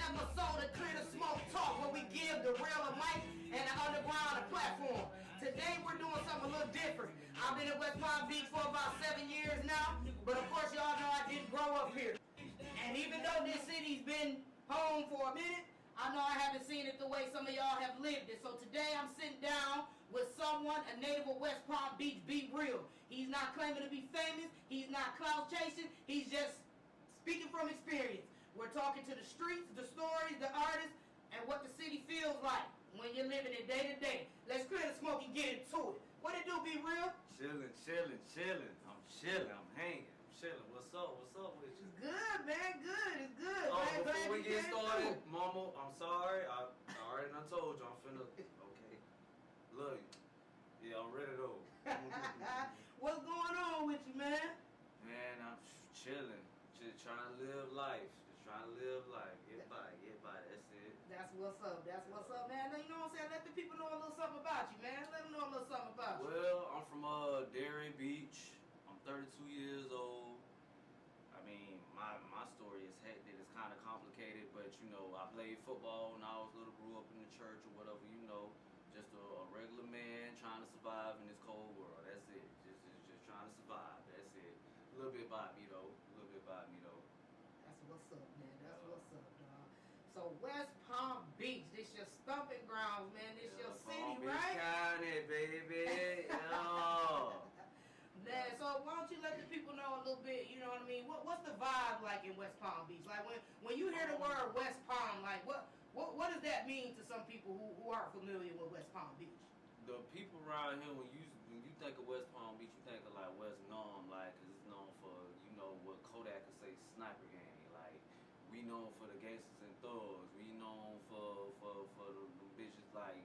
episode of Clear the Smoke Talk, where we give the real a mic and the underground a platform. Today we're doing something a little different. I've been in West Palm Beach for about 7 years now, but of course y'all know I didn't grow up here. And even though this city's been home for a minute, I know I haven't seen it the way some of y'all have lived it. So today I'm sitting down with someone, a native of West Palm Beach, be real. He's not claiming to be famous. He's not clout chasing. He's just speaking from experience. We're talking to the streets, the stories, the artists, and what the city feels like when you're living it day to day. Let's clear the smoke and get into it. What it do, be real? Chillin', chillin', chillin'. I'm chillin', I'm hanging, I'm chillin'. What's up with you? It's good, man, good, it's good. Oh, man, before we get started, Mama, I'm sorry. I already done told you I'm finna, okay. Love you. Yeah, I'm ready though. What's going on with you, man? Man, I'm chillin'. Just trying to live life. Trying to live life, get by, that's it. That's what's up, man. Now, you know what I'm saying? Let the people know a little something about you, man. Let them know a little something about you. Well, I'm from Dairy Beach. I'm 32 years old. I mean, my story is hectic, it's kind of complicated, but you know, I played football when I was little, grew up in the church or whatever, you know. Just a regular man trying to survive in this cold world, that's it. Just trying to survive, that's it. A little bit about me though, That's what's up, man. That's what's up, dog. So West Palm Beach, this your stomping grounds, man. This your city, Palm Beach right? County, baby. Yeah. Man, so why don't you let the people know a little bit, you know what I mean? What's the vibe like in West Palm Beach? Like when you hear the word West Palm, like what does that mean to some people who aren't familiar with West Palm Beach? The people around here, when you think of West Palm Beach, you think of like West Norm, like, cause it's known for, you know, what Kodak could say, sniper game. Like, we known for the gangsters and thugs. We known for the bitches like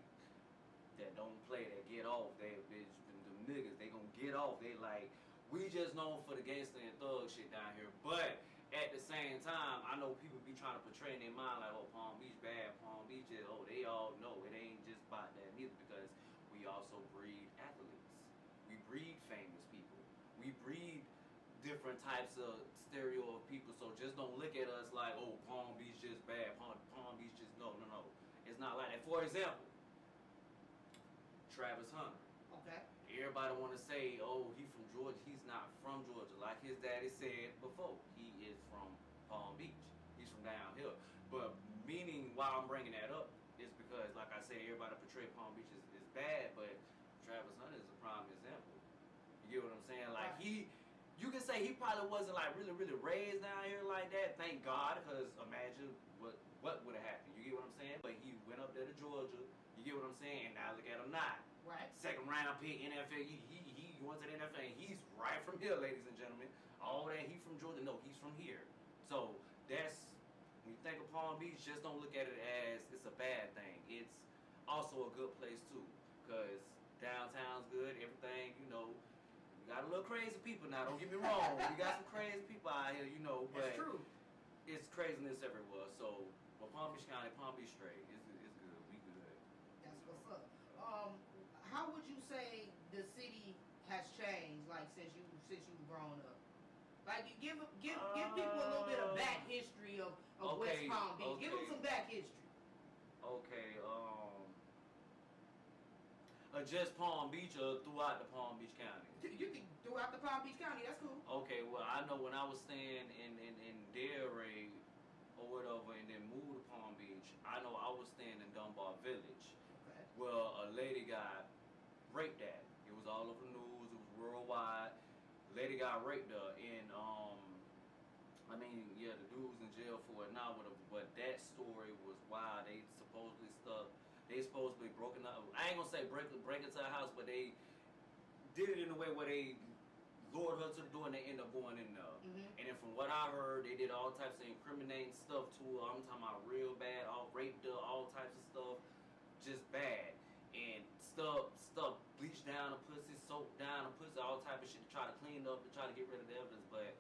that don't play, that get off. They bitch, them niggas, they gonna get off. They like, we just known for the gangster and thug shit down here. But at the same time, I know people be trying to portray in their mind like, oh, Palm Beach bad, Palm Beach is, oh, they all know it ain't just about that neither, because we also breed athletes. We breed famous people. We breed different types of stereo of people. So just don't look at us like, oh, Palm Beach just bad. Palm Beach just no. It's not like that. For example, Travis Hunter. Okay. Everybody want to say, oh, he from Georgia. He's not from Georgia. Like his daddy said before, he is from Palm Beach. He's from down here. But meaning why I'm bringing that up is because, like I said, everybody portray Palm Beach is bad, but Travis Hunter is a prime example. You get what I'm saying? Like you can say he probably wasn't like really raised down here like that. Thank God, because imagine what would have happened. You get what I'm saying? But he went up there to Georgia. You get what I'm saying? And now look at him now. Right. Second round pick, NFL. He went to the NFL. And he's right from here, ladies and gentlemen. All that, he from Georgia. No, he's from here. So that's, when you think of Palm Beach, just don't look at it as it's a bad thing. It's also a good place too, because downtown's good. Everything, you know. We got a little crazy people now. Don't get me wrong. We got some crazy people out here, you know. But it's true. It's craziness everywhere. So, but Palm Beach County, Palm Beach straight. It's good. We good. That's what's up. How would you say the city has changed, like since you've grown up? Like, you give people a little bit of back history of West Palm Beach. Okay. Give them some back history. Okay. Just Palm Beach or throughout the Palm Beach County? You can throughout the Palm Beach County. That's cool. Okay. Well, I know when I was staying in Delray or whatever, and then moved to Palm Beach, I know I was staying in Dunbar Village. Okay. Well, a lady got raped at. It was all over the news. It was worldwide. Lady got raped there, and I mean, yeah, the dude was in jail for it now, but that story was wild. They supposedly broken up. I ain't gonna say break into the house, but they did it in a way where they lured her to the door and they ended up going in there. Mm-hmm. And then from what I heard, they did all types of incriminating stuff to her. I'm talking about real bad, all raped her, all types of stuff, just bad. And stuff bleached down the pussy, soaked down the pussy, all type of shit to try to clean up, to try to get rid of the evidence, but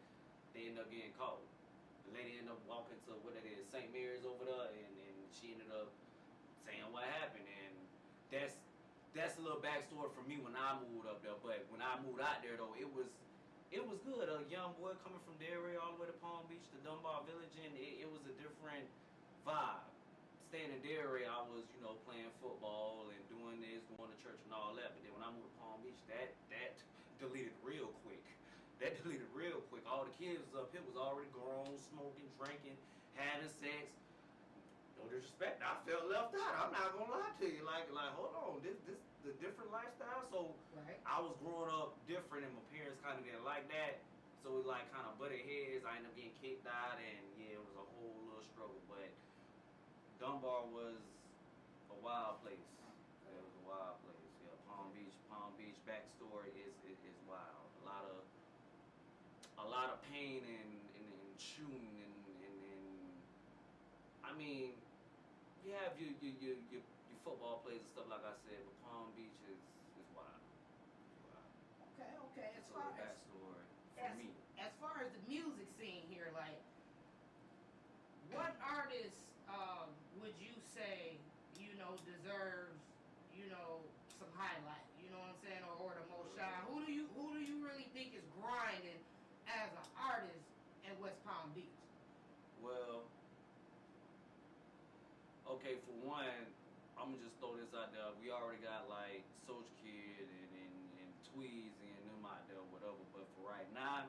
they ended up getting caught. The lady ended up walking to what it is, St. Mary's over there, and she ended up saying what happened. And that's a little backstory for me when I moved up there. But when I moved out there though, it was good. A young boy coming from Delray all the way to Palm Beach to Dunbar Village, and it was a different vibe vibe. Staying in Derry, I was, you know, playing football and doing this, going to church and all that. But then when I moved to Palm Beach, that deleted real quick. That deleted real quick. All the kids up here was already grown, smoking, drinking, having sex. No disrespect, I felt left out. I'm not gonna lie to you. Like, hold on, this the different lifestyle. So Right. I was growing up different, and my parents kind of didn't like that. So we like kind of butted heads. I ended up getting kicked out, and yeah, it was a whole little struggle. But Dunbar was a wild place. It was a wild place. Yeah, Palm Beach backstory is wild. A lot of pain and shooting and I mean, you have your football players and stuff like I said, but Palm Beach is wild. It's wild. Okay. It's a little backstory for me. As far as the music scene here, like, what artists would you say, you know, deserves, you know, some highlight? You know what I'm saying, or the most shine? Who do you really think is grinding as an artist in West Palm Beach? Well, okay, for one, I'm gonna just throw this out there. We already got like Soulja Kid and Tweezy and them out there, whatever. But for right now,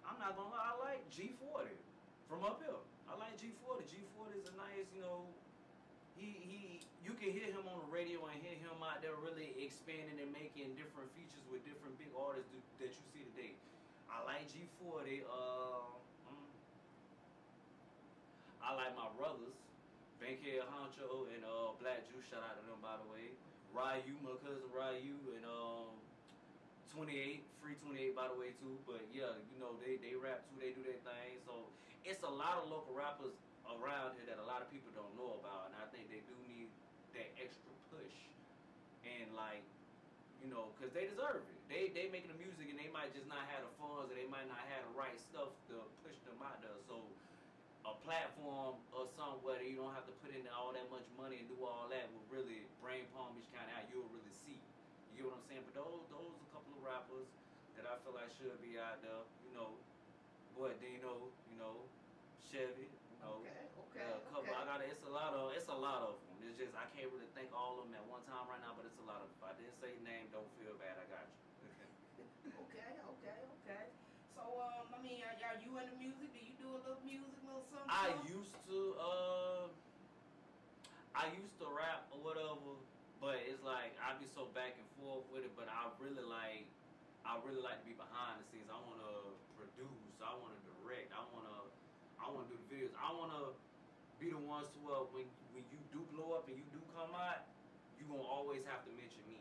I'm not gonna lie, I like G40 from up here. I like G40. G40 is a nice, you know, you can hear him on the radio and hear him out there really expanding and making different features with different big artists that you see today. I like G40. I like my brothers, Bankhead Honcho and Black Juice. Shout out to them, by the way. Ryu, my cousin Ryu, and 28, Free 28, by the way, too. But yeah, you know, they rap too, they do their thing. So it's a lot of local rappers around here that a lot of people don't know about, and I think they do need that extra push. And like, you know, because they deserve it. They making the music and they might just not have the funds, or they might not have the right stuff to push them out there. So a platform or somewhere that you don't have to put in all that much money and do all that will really bring Palm Beach County out. You'll really see. You get what I'm saying? But those a couple of rappers that I feel like should be out there. You know, Boy Dino, you know, Chevy, you know. Okay. I got it's a lot of them. It's just I can't really think all of them at one time right now, but it's a lot of them. If I didn't say name, don't feel bad. I got you. Okay. So, I mean, are you into music? Do you do a little music, little something? I used to rap or whatever, but it's like I be so back and forth with it. But I really like to be behind the scenes. I want to produce. I want to direct. I want to do the videos. I want to be the ones to when you do blow up and you do come out, you gonna always have to mention me.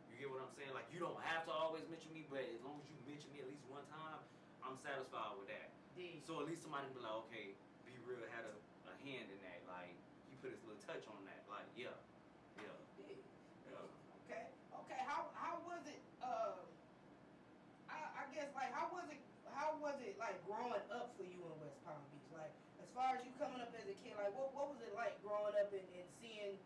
You get what I'm saying? Like, you don't have to always mention me, but as long as you mention me at least one time, I'm satisfied with that. Yeah. So at least somebody can be like, okay, Be Real had a hand in that. Like, he put his little touch on that. Like, yeah. Okay. How was it? I guess, like, how was it like growing up for you in West Palm Beach? Like, as far as you coming up as a kid, like, what was it like growing up and seeing,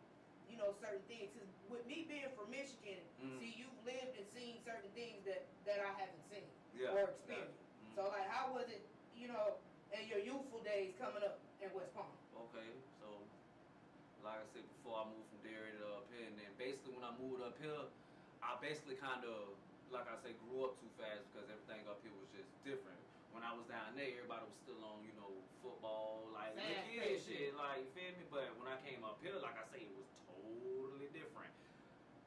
you know, certain things? Cause with me being from Michigan, see, you've lived and seen certain things that I haven't seen or experienced. So, like, how was it, you know, in your youthful days coming up in West Palm? Okay, so like I said before, I moved from Derry to up here, and then basically when I moved up here, I basically kind of, like I say, grew up too fast because everything up here was just different. When I was down there, everybody was still on, you know, football, like the kid shit, like, you feel me? But when I came up here, like I say, it was totally different.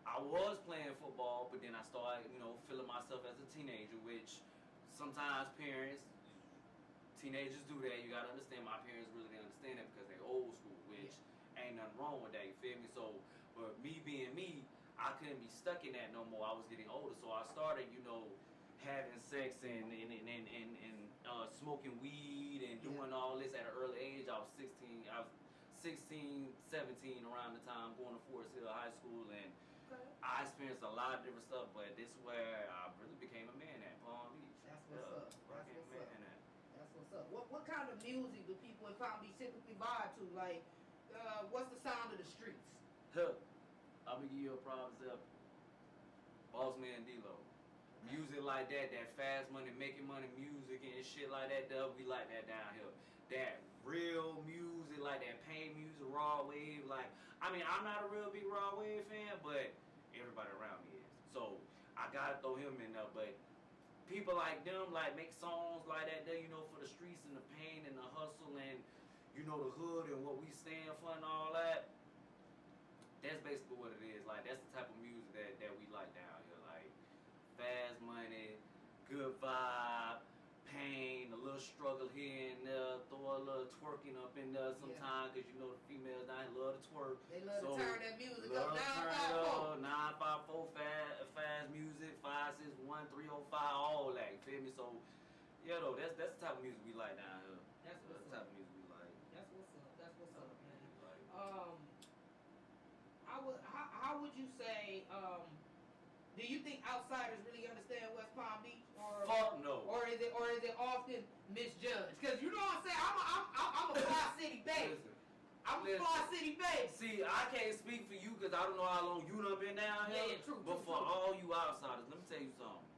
I was playing football, but then I started, you know, feeling myself as a teenager, which sometimes teenagers do that. You gotta understand, my parents really didn't understand that because they old school, which ain't nothing wrong with that, you feel me? So, but me being me, I couldn't be stuck in that no more. I was getting older, so I started, you know, having sex and smoking weed and doing all this at an early age. I was 16, 17 around the time going to Forest Hill High School, and I experienced a lot of different stuff, but this is where I really became a man at Palm Beach. That's what's up. That's what's up. What kind of music do people in Palm Beach typically vibe to? Like, what's the sound of the streets? I'm gonna give you a prime example. Boss Man D-Lo. Music like that fast money, making money music and shit like that, we like that down here. That real music, like that pain music, raw wave. Like, I mean, I'm not a real big raw wave fan, but everybody around me is. So I gotta throw him in there. But people like them, like, make songs like that, there, you know, for the streets and the pain and the hustle and, you know, the hood and what we stand for and all that. That's basically what it is. Like, that's the type of music that we like down here. Like, fast money, good vibe, pain, a little struggle here and there, throw a little twerking up in there sometimes, because you know the females down here love to twerk. They love to turn that music up. 954. 954, fast music, 561, 305, all that. You feel me? So, yeah, though, that's the type of music we like down here. That's the type of music we like. That's what's up, man. How would you say, do you think outsiders really understand West Palm Beach, or fuck no, or is it often misjudged? Because you know what I'm saying, I'm a Fly City babe. I'm a Fly City babe. See, I can't speak for you because I don't know how long you done been down here. Yeah, true. But for all you outsiders, let me tell you something.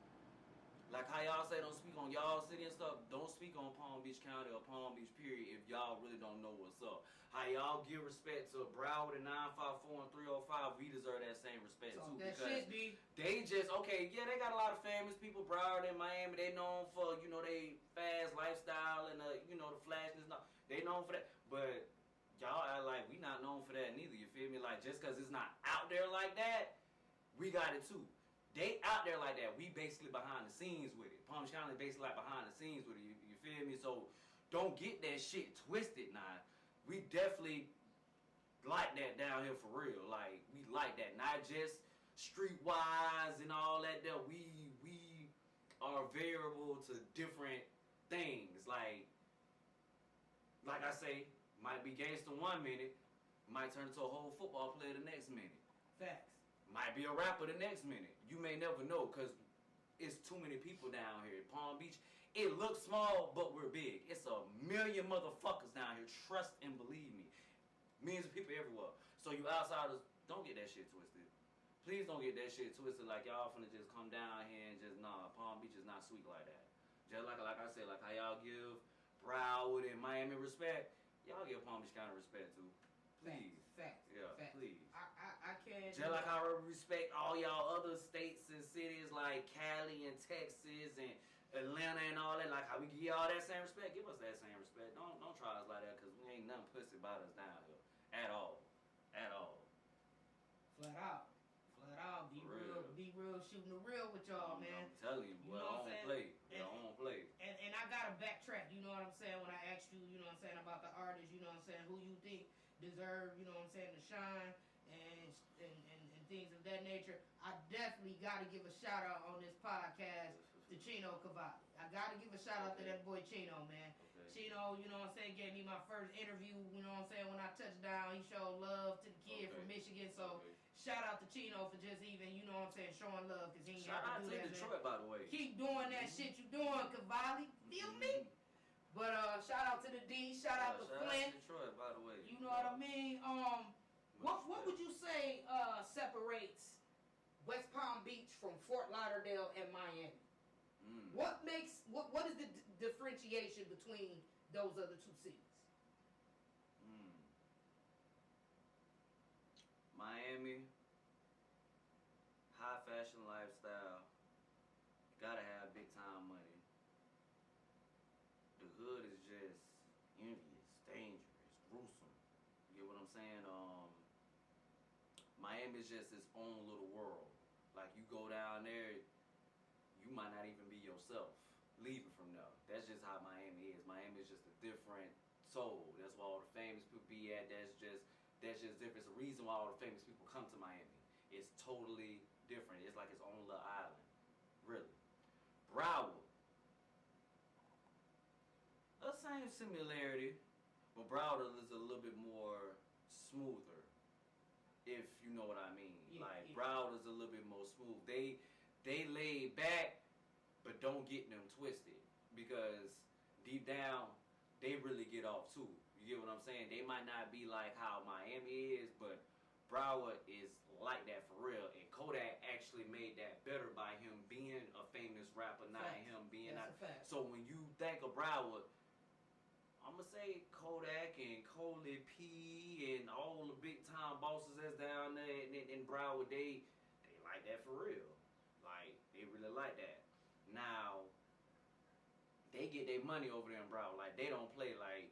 Like how y'all say don't speak on y'all city and stuff, don't speak on Palm Beach County or Palm Beach period if y'all really don't know what's up. How y'all give respect to Broward and 954 and 305, we deserve that same respect too. That because shit be. they just, okay, yeah, they got a lot of famous people, Broward and Miami, they known for, you know, they fast lifestyle and, you know, the flashness, they known for that. But y'all act like we not known for that neither, you feel me? Like, just because it's not out there like that, we got it too. They out there like that. We basically behind the scenes with it. Palm Beach County basically like behind the scenes with it. You feel me? So don't get that shit twisted now. We definitely like that down here for real. Like, we like that. Not just streetwise and all that there. We are variable to different things. Like I say, might be gangster 1 minute, might turn into a whole football player the next minute. Facts. Might be a rapper the next minute. You may never know because it's too many people down here. Palm Beach, it looks small, but we're big. It's a million motherfuckers down here. Trust and believe me. Millions of people everywhere. So you outsiders, don't get that shit twisted. Please don't get that shit twisted like y'all finna just come down here and just, nah, Palm Beach is not sweet like that. Just like I said, like how y'all give Broward and Miami respect, y'all give Palm Beach County respect too. Please. Facts. Yeah, Facts. please. I can't. Just like I respect all y'all other states and cities like Cali and Texas and Atlanta and all that. Like how we give y'all that same respect, give us that same respect. Don't try us like that because we ain't nothing pussy about us down here at all. Flat out. Be real, shooting the real with y'all, man. I'm telling you, boy, I don't play. And I gotta backtrack, you know what I'm saying, when I asked you, you know what I'm saying, about the artists, you know what I'm saying, who you think deserve, you know what I'm saying, to shine and things of that nature. I definitely gotta give a shout out on this podcast to Chino Cavalli. I gotta give a shout out to that boy Chino, man. Chino, you know what I'm saying, gave me my first interview, you know what I'm saying, when I touched down. He showed love to the kid from Michigan, so shout out to Chino for just even, you know what I'm saying, showing love, because he ain't got to do that, Detroit, by the way. Keep doing that shit you doing, Cavalli. Feel me? But shout out to the D, shout out to Flint. Out to Detroit, by the way. You know what I mean? What would you say separates West Palm Beach from Fort Lauderdale and Miami? What is the differentiation between those other two cities? Miami, high fashion lifestyle, gotta have big time money. The hood is just envious, dangerous, gruesome. You get what I'm saying? Miami is just its own little world. Like, you go down there, you might not even be yourself leaving from there. That's just how Miami is. Miami is just a different soul. That's where all the famous people be at. That's just different. It's the reason why all the famous people come to Miami. It's totally different. It's like its own little island. Really. Broward. The same similarity, but Broward is a little bit more smoother, if you know what I mean. Broward is a little bit more smooth. They laid back, but don't get them twisted, because deep down, they really get off too. You get what I'm saying? They might not be like how Miami is, but Broward is like that for real. And Kodak actually made that better by him being a famous rapper, not him being out. So when you think of Broward, I'm gonna say Kodak and Coley P and all the big time bosses that's down there in Broward, they like that for real. Like, they really like that. Now, they get their money over there in Broward. Like, they don't play like,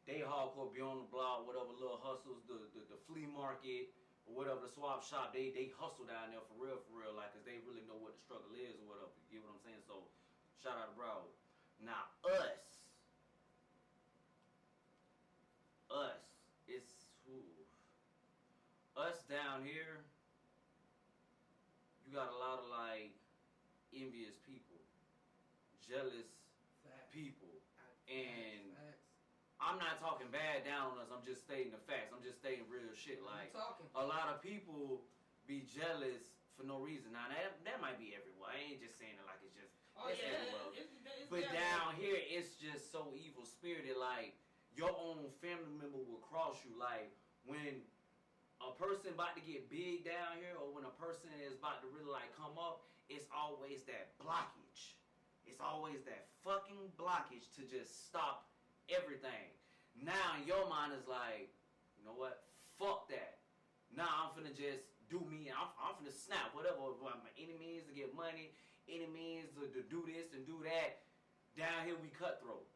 they hardcore be on the block, whatever little hustles, the flea market, or whatever, the swap shop, they hustle down there for real, like, cause they really know what the struggle is or whatever. You get what I'm saying? So, shout out to Broward. Now, us down here, you got a lot of like envious people, jealous people, and I'm not talking bad down on us. I'm just stating the facts. I'm just stating real shit. Like, a lot of people be jealous for no reason. Now that might be everywhere. I ain't just saying it like it's just everywhere. But down here, it's just so evil spirited. Like, your own family member will cross you. Like, when a person about to get big down here, or when a person is about to really like come up, it's always that blockage. It's always that fucking blockage to just stop everything. Now your mind is like, you know what? Fuck that. Now I'm finna just do me. I'm finna snap whatever. My enemies to get money, enemies to do this and do that. Down here we cutthroat.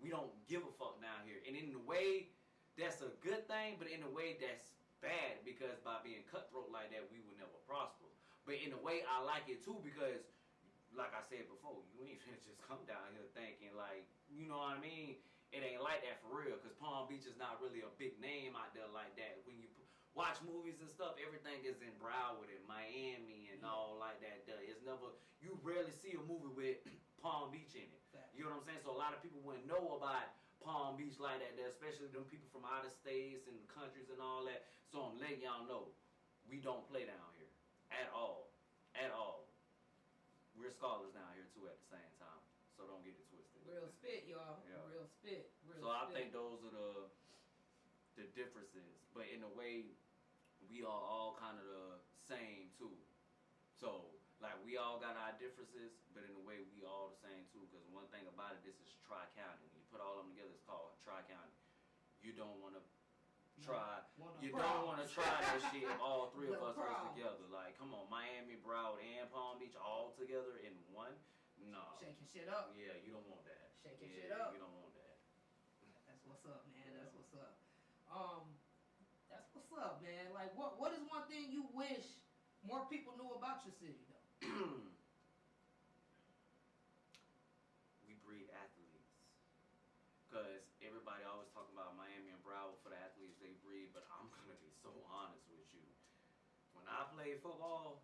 We don't give a fuck down here. And in a way, that's a good thing, but in a way that's bad, because by being cutthroat like that, we will never prosper. But in a way, I like it too, because like I said before, you ain't finna just come down here thinking like, you know what I mean? It ain't like that for real, because Palm Beach is not really a big name out there like that. When you watch movies and stuff, everything is in Broward and Miami and all like that. It's never, you rarely see a movie with Palm Beach in it. You know what I'm saying? So a lot of people wouldn't know about Palm Beach like that, especially them people from out of states and countries and all that. So I'm letting y'all know, we don't play down here at all. At all. We're scholars down here too at the same time. So don't get it twisted. Real spit, y'all. Yeah. Real spit. So I think those are the differences. But in a way, we are all kind of the same too. So, like, we all got our differences, but in a way, we all the same too. Because one thing about it, this is Tri-County. When you put all of them together, it's called Tri-County. You don't want to try. You don't want to try that shit if all three of us are together. Like, come on, Miami, Broward, and Palm Beach all together in one? No. Shaking shit up. Yeah, you don't want that. Shaking shit up. You don't want that. That's what's up, man. Yeah. That's what's up. That's what's up, man. Like, what is one thing you wish more people knew about your city, though? We breed athletes. Because everybody always talking about Miami and Broward for the athletes they breed, but I'm going to be so honest with you. When I played football,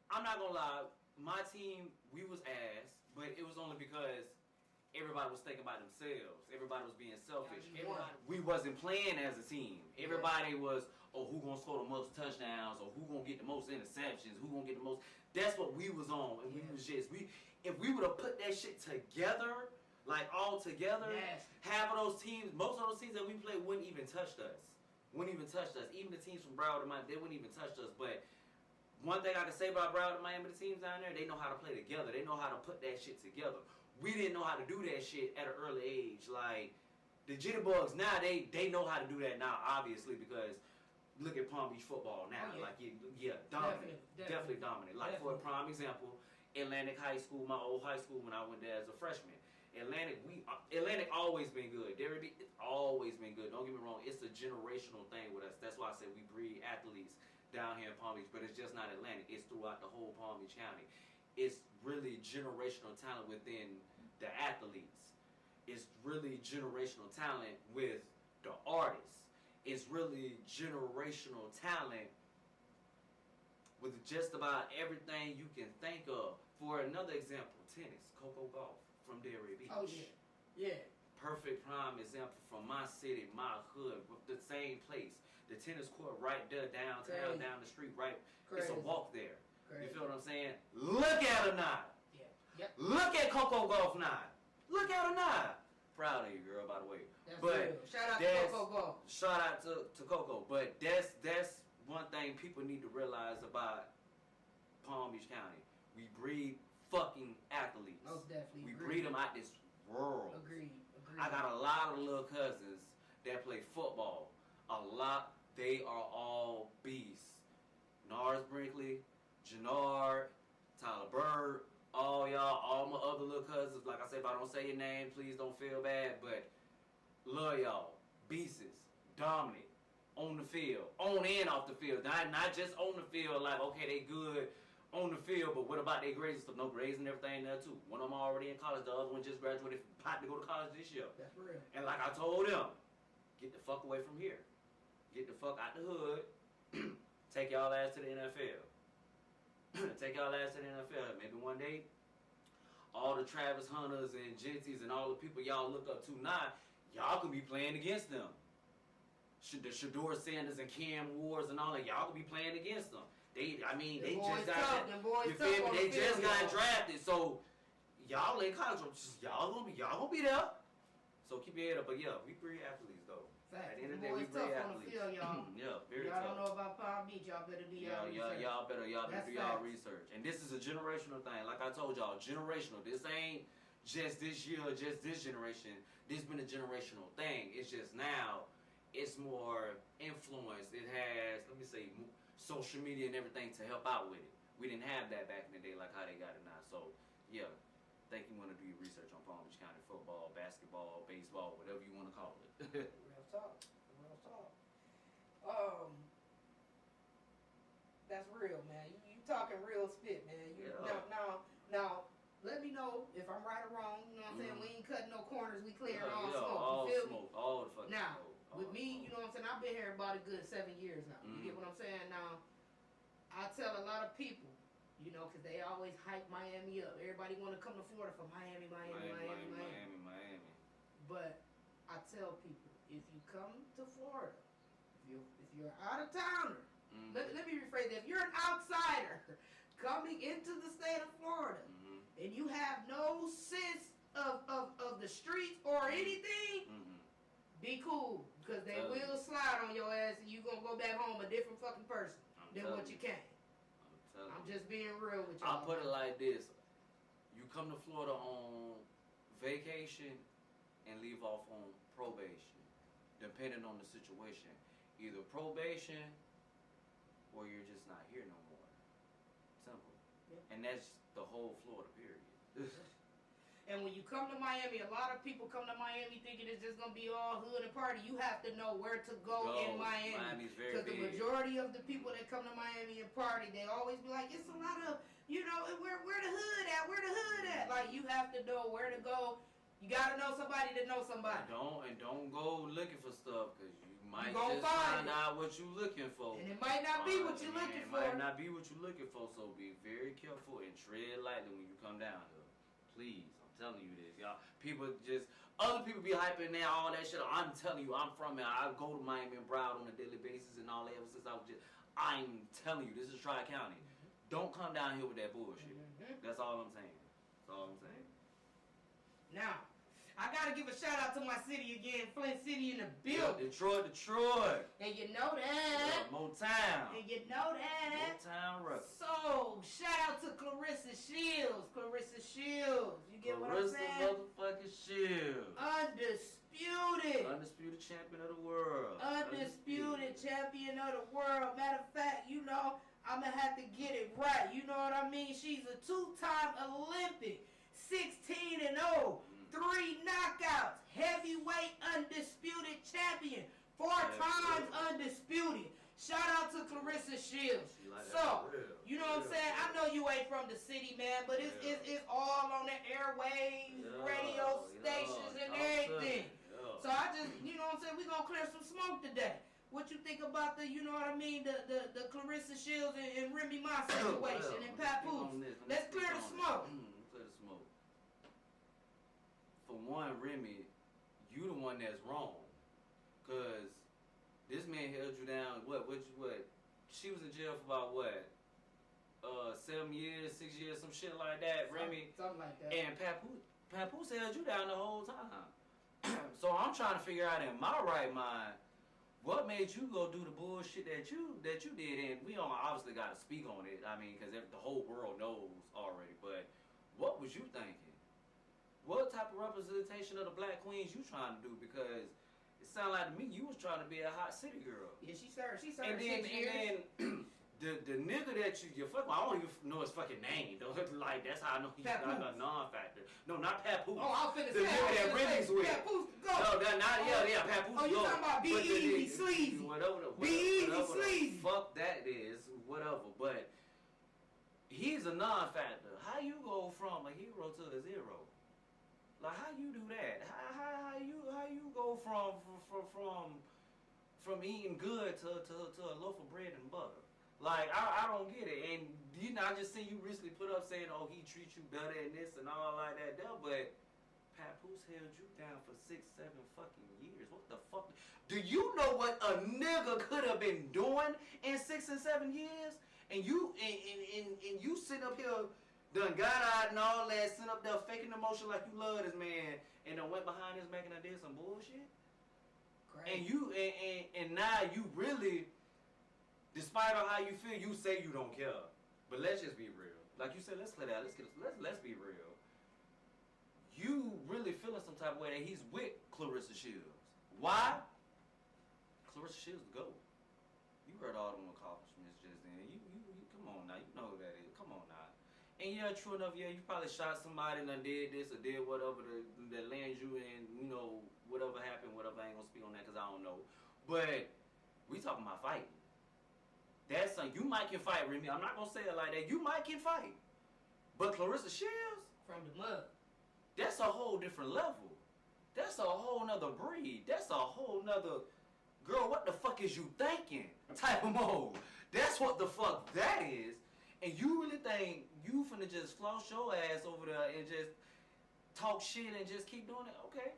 I'm not going to lie, my team, we was ass, but it was only because everybody was thinking about themselves. Everybody was being selfish. We wasn't playing as a team. Everybody was, oh, who gonna score the most touchdowns, or who gonna get the most interceptions, who gonna get the most. That's what we was on, and we was just if we would have put that shit together, like all together, half of those teams, most of those teams that we played wouldn't even touch us. Wouldn't even touch us. Even the teams from Broward and Miami, they wouldn't even touch us. But one thing I can say about Broward and Miami, the teams down there, they know how to play together. They know how to put that shit together. We didn't know how to do that shit at an early age. Like, the Jitterbugs now, they know how to do that now, obviously, because look at Palm Beach football now. Oh, yeah. Like, dominant. Definitely dominant. Like, for a prime example, Atlantic High School, my old high school when I went there as a freshman. Atlantic always been good. It's always been good. Don't get me wrong. It's a generational thing with us. That's why I said we breed athletes down here in Palm Beach. But it's just not Atlantic. It's throughout the whole Palm Beach County. It's really generational talent within the athletes. It's really generational talent with the artists. It's really generational talent with just about everything you can think of. For another example, tennis, Coco Golf from Delray Beach. Oh, yeah. Perfect prime example from my city, my hood, the same place. The tennis court right there downtown, down the street, right. Crazy. It's a walk there. Crazy. You feel what I'm saying? Look at her now. Yeah. Yep. Look at Coco Golf now. Look at her now. Proud of you, girl, by the way. That's real. Shout out to Coco Golf. Shout out to Coco. But that's one thing people need to realize about Palm Beach County. We breed fucking athletes. Most definitely. We breed them out this world. Agreed. I got a lot of little cousins that play football. A lot. They are all beasts. Nars Brinkley, Jannard, Tyler Bird, all y'all, all my other little cousins. Like I said, if I don't say your name, please don't feel bad. But love y'all. Beasts. Dominant. On the field. On and off the field. Not just on the field like, okay, they good on the field, but what about their grades and stuff? No grades and everything there too. One of them already in college. The other one just graduated, about to go to college this year. That's real. And like I told them, get the fuck away from here. Get the fuck out the hood. Take y'all ass to the NFL. Take y'all ass to the NFL. Maybe one day, all the Travis Hunters and Genties and all the people y'all look up to now, y'all could be playing against them. The Shador Sanders and Cam Wards and all that, y'all could be playing against them. They just got drafted. So y'all in college, y'all gonna be there. So keep your head up. But yeah, we great athletes though. Fact. At the end of the day, we great athletes. Field, y'all. Yeah, very y'all tough. Don't know about Palm Beach. Y'all better do y'all research. Y'all better do y'all facts. research. And this is a generational thing. Like I told y'all, generational. This ain't just this year, just this generation. This been a generational thing. It's just now, it's more influence. It has, let me say, social media and everything to help out with it. We didn't have that back in the day like how they got it now. So, yeah, think you want to do your research on Palm Beach County football, basketball, baseball, whatever you want to call it. Real talk. Real talk. That's real, man. You talking real spit, man. Now, let me know if I'm right or wrong. You know what I'm saying? We ain't cutting no corners. We clearing all smoke. All you feel smoke. me? All the fucking now, smoke. with me, you know what I'm saying? I've been here about a good 7 years now. You get what I'm saying? Now, I tell a lot of people, you know, because they always hype Miami up. Everybody want to come to Florida for Miami. But I tell people, if you come to Florida, if you're out of towner, let me rephrase that. If you're an outsider coming into the state of Florida and you have no sense of the streets or anything, be cool, because they will slide on your ass and you're going to go back home a different fucking person than what you came. I'm just being real with you. I'll put it like this. You come to Florida on vacation and leave off on probation, depending on the situation. Either probation or you're just not here no more. Simple. Yeah. And that's the whole Florida period. And when you come to Miami, a lot of people come to Miami thinking it's just going to be all hood and party. You have to know where to go in Miami. Miami's very big. Because the majority of the people that come to Miami and party, they always be like, it's a lot of, you know, where the hood at? Where the hood at? Like, you have to know where to go. You got to know somebody to know somebody. Don't go looking for stuff, because you might just find out what you're looking for. And it might not be what you're looking for. It might not be what you're looking for, so be very careful and tread lightly when you come down here. Please. Telling you this, y'all. Other people be hyping now, all that shit. I'm telling you, I'm from here. I go to Miami and Broward on a daily basis and all that ever since I'm telling you, this is Tri-County. Don't come down here with that bullshit. That's all I'm saying. That's all I'm saying. Now, I gotta give a shout out to my city again, Flint City in the building. Detroit. And you know that. Motown. And you know that. Motown Rock. So, shout out to Clarissa Shields. You get what I'm saying? Clarissa motherfucking Shields. Undisputed champion of the world. Undisputed champion of the world. Matter of fact, you know, I'm gonna have to get it right. You know what I mean? She's a 2-time Olympic. 16-0. 3 knockouts, heavyweight undisputed champion, 4 times undisputed. Shout out to Clarissa Shields. So, you know what I'm saying? I know you ain't from the city, man, but it's all on the airwaves, radio stations, and everything. So I just, you know what I'm saying? We're going to clear some smoke today. What you think about the, you know what I mean, the Clarissa Shields and Remy Ma situation and Papoose? Let's clear the smoke. For one, Remy, you the one that's wrong, cause this man held you down. What? She was in jail for about what? 7 years, 6 years, some shit like that. Remy, something like that. And Papoose held you down the whole time. So I'm trying to figure out in my right mind, what made you go do the bullshit that you did? And we don't obviously got to speak on it. I mean, cause the whole world knows already. But what was you thinking? what type of representation of the black queens you trying to do? Because it sounded like to me you was trying to be a hot city girl. Yeah, she served And 6 years. the nigga that you fuck with, I don't even know his fucking name. Don't like that's how I know he's not a non-factor. No, not Papoose. Oh, I was finna the say. nigga that Remy's with. Papoose, go. No, that not Papoose. Oh, you go. talking about Be But Easy, Sleazy. Whatever Be Easy, whatever the Sleazy. fuck that is, whatever. But he's a non-factor. How you go from a hero to a zero? Like how you do that? How you go from eating good to a loaf of bread and butter? Like I don't get it. And I just seen you recently put up saying, oh, he treats you better and this and all like that. But Papoose held you down for 6, 7 fucking years. What the fuck? Do you know what a nigga could have been doing in 6 and 7 years? And you sitting up here done got out and all that, sitting up there faking emotion like you love this man, and then went behind his back and did some bullshit. Great. And you and now you really, despite of how you feel, you say you don't care. But let's just be real. Like you said, let's clear that. Let's be real. You really feeling some type of way that he's with Clarissa Shields. Why? Clarissa Shields the GOAT. You heard all them accomplishments just then. You come on now. You know who that is. Come on now. And yeah, true enough, yeah, you probably shot somebody and done did this or did whatever that lands you in, whatever happened, whatever. I ain't gonna speak on that because I don't know. But we talking about fighting. That's something. You might can fight, Remy. I'm not gonna say it like that. You might can fight. But Clarissa Shields? From the mud. That's a whole different level. That's a whole nother breed. That's a whole nother, girl, what the fuck is you thinking type of mode. That's what the fuck that is. And you really think you finna just floss your ass over there and just talk shit and just keep doing it? Okay.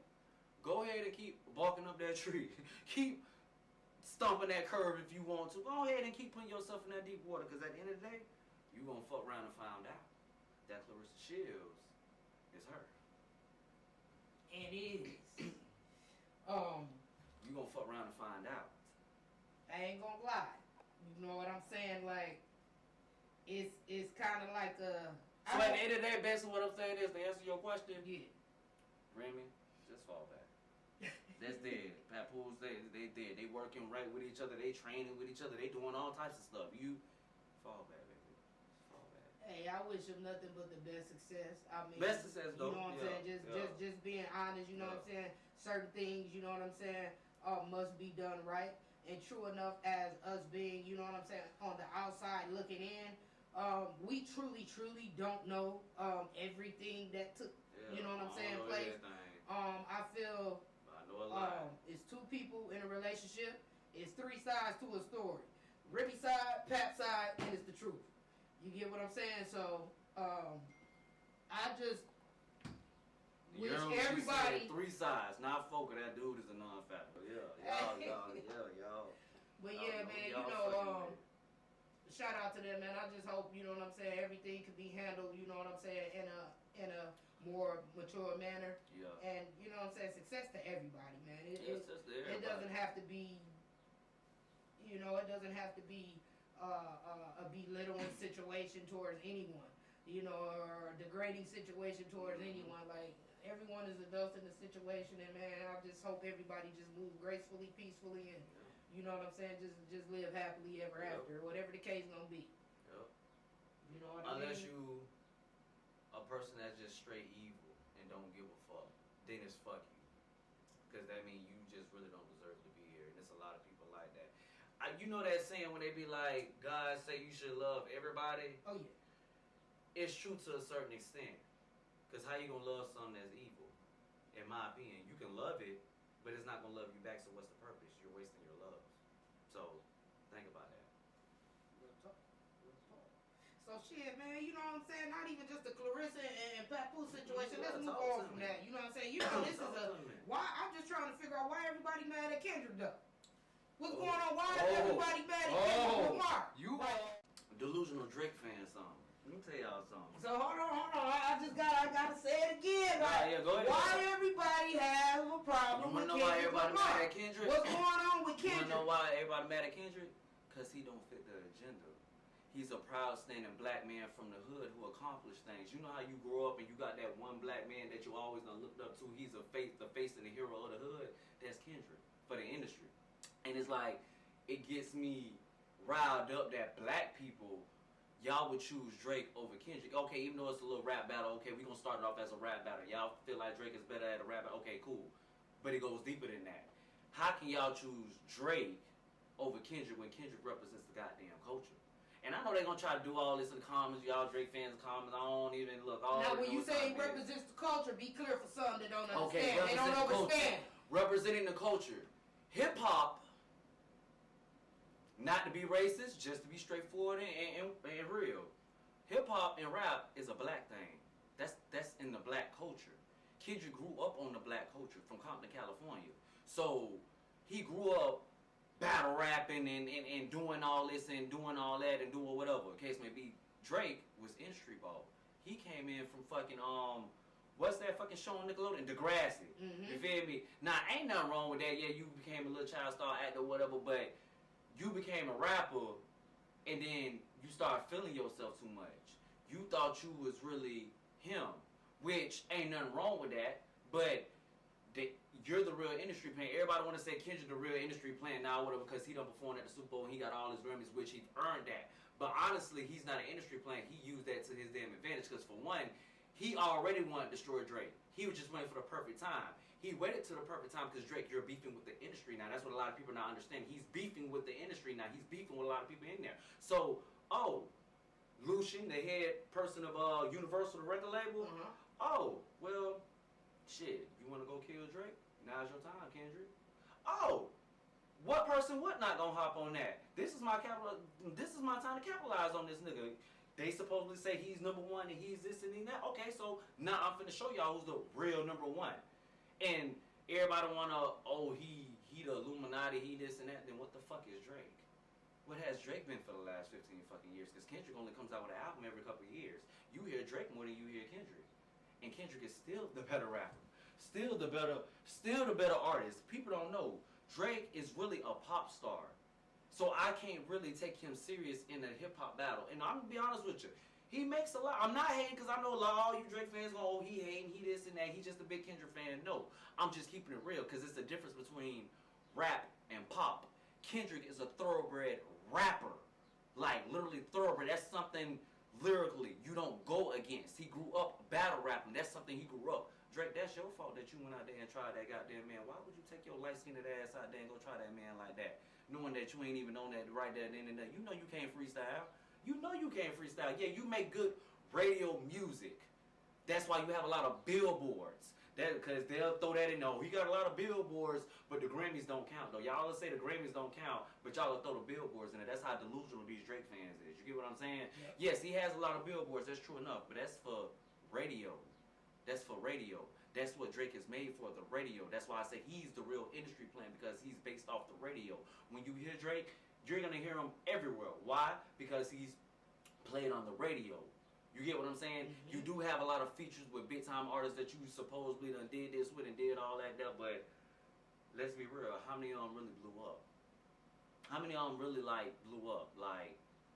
Go ahead and keep barking up that tree. Keep stomping that curve if you want to. Go ahead and keep putting yourself in that deep water, because at the end of the day, you gonna fuck around and find out that Clarissa Shields is her. It is. You gonna fuck around and find out. I ain't gonna lie. You know what I'm saying? Like, it's kind of like a. So at the end of the day, basically what I'm saying is, to answer your question, Yeah. Remy, just fall back. That's dead. Papoose, they dead. They working right with each other. They training with each other. They doing all types of stuff. You fall back, baby. Fall back. Hey, I wish him nothing but the best success. I mean, Best success, though. You know what I'm saying? Just being honest. You know what I'm saying? Certain things, you know what I'm saying, must be done right. And true enough, as us being, you know what I'm saying, on the outside looking in, we truly don't know everything that took, you know what I'm saying, place. I feel it's two people in a relationship. It's 3 sides to a story. Remy side, Pap side, and it's the truth. You get what I'm saying? So, I just wish everybody. 3 sides, not folk. That dude is a non-factor. Y'all. But yeah, man, you know, shout out to them, man. I just hope, you know what I'm saying, everything could be handled, you know what I'm saying, in a more mature manner. Yeah. And you know what I'm saying, success to everybody, man. It doesn't have to be, you know, it doesn't have to be a belittling situation towards anyone, you know, or a degrading situation towards anyone. Like, everyone is adults in the situation, and man, I just hope everybody just move gracefully, peacefully, and you know what I'm saying, just live happily ever after, whatever the case gonna be. Yep. You know what I mean? Unless you a person that's just straight evil and don't give a fuck, then it's fuck you. Because that means you just really don't deserve to be here. And there's a lot of people like that. You know that saying when they be like, God say you should love everybody? Oh yeah. It's true to a certain extent. Because how you gonna love something that's evil? In my opinion, you can love it, but it's not gonna love you back, so what's the purpose? You're wasting your love. So, think about that. Real talk. So shit, man, you know what I'm saying? Not even just the Clarissa and Papoose situation. Let's move on from that. You know what I'm saying? You know this is why I'm just trying to figure out why everybody mad at Kendrick though. What's going on? Why is everybody mad at Kendrick Lamar? You delusional Drake fan something. Let me tell y'all something. So hold on. I gotta say it again. Like, go ahead. Why everybody has a problem with Kendrick Lamar? What's going on with Kendrick? You wanna know why everybody mad at Kendrick? Cause he don't fit the agenda. He's a proud standing black man from the hood who accomplished things. You know how you grow up and you got that one black man that you always done looked up to. He's the face and the hero of the hood. That's Kendrick for the industry. And it's like, it gets me riled up that black people, y'all would choose Drake over Kendrick. Okay, even though it's a little rap battle, okay, we're going to start it off as a rap battle. Y'all feel like Drake is better at a rap battle? Okay, cool. But it goes deeper than that. How can y'all choose Drake over Kendrick when Kendrick represents the goddamn culture? And I know they're going to try to do all this in the comments. Y'all Drake fans in the comments. I don't even look. Now, when you say he represents the culture, be clear for some that don't understand. Okay, they don't understand. Representing the culture. Hip-hop, not to be racist, just to be straightforward and real. Hip-hop and rap is a black thing. That's in the black culture. Kendrick grew up on the black culture from Compton, California. So he grew up battle rapping and doing all this and doing all that and doing whatever. Case may be, Drake was industry ball. He came in from fucking what's that fucking show on Nickelodeon? Degrassi. You feel me? Now ain't nothing wrong with that. Yeah, you became a little child star actor, whatever, but you became a rapper and then you started feeling yourself too much. You thought you was really him, which ain't nothing wrong with that, but you're the real industry plant. Everybody want to say Kendrick the real industry plant now, whatever, because he done performed at the Super Bowl and he got all his Grammys, which he earned that. But honestly, he's not an industry plant. He used that to his damn advantage, because for one, he already wanted to destroy Drake. He was just waiting for the perfect time. He waited to the perfect time because Drake, you're beefing with the industry now. That's what a lot of people not understand. He's beefing with the industry now. He's beefing with a lot of people in there. So, Lucian, the head person of Universal, the record label. Oh, well, shit, you want to go kill Drake? Now's your time, Kendrick. Oh, what person would not gonna hop on that? This is my time to capitalize on this nigga. They supposedly say he's number one and he's this and that. Okay, so now I'm finna show y'all who's the real number one. And everybody wanna, he the Illuminati, he this and that. Then what the fuck is Drake? What has Drake been for the last 15 fucking years? Because Kendrick only comes out with an album every couple of years. You hear Drake more than you hear Kendrick. And Kendrick is still the better rapper. Still the better artist. People don't know. Drake is really a pop star. So I can't really take him serious in a hip-hop battle. And I'm going to be honest with you. He makes a lot. I'm not hating because I know all you Drake fans go, he hating, he this and that. He's just a big Kendrick fan. No. I'm just keeping it real because it's the difference between rap and pop. Kendrick is a thoroughbred rapper. Like, literally thoroughbred. That's something lyrically you don't go against. He grew up battle rapping. That's something he grew up. Drake, that's your fault that you went out there and tried that goddamn man. Why would you take your light-skinned ass out there and go try that man like that? Knowing that you ain't even on that right there and then. You know you can't freestyle. You know you can't freestyle. Yeah, you make good radio music. That's why you have a lot of billboards. Because they'll throw that in. No, he got a lot of billboards, but the Grammys don't count, though. Y'all will say the Grammys don't count, but y'all will throw the billboards in it. That's how delusional these Drake fans is. You get what I'm saying? Yep. Yes, he has a lot of billboards. That's true enough, but that's for radio. That's for radio. That's what Drake is made for, the radio. That's why I say he's the real industry plant, because he's based off the radio. When you hear Drake, you're going to hear him everywhere. Why? Because he's played on the radio. You get what I'm saying? You do have a lot of features with big-time artists that you supposedly done did this with and did all that stuff, but let's be real. How many of them really blew up? How many of them really, blew up?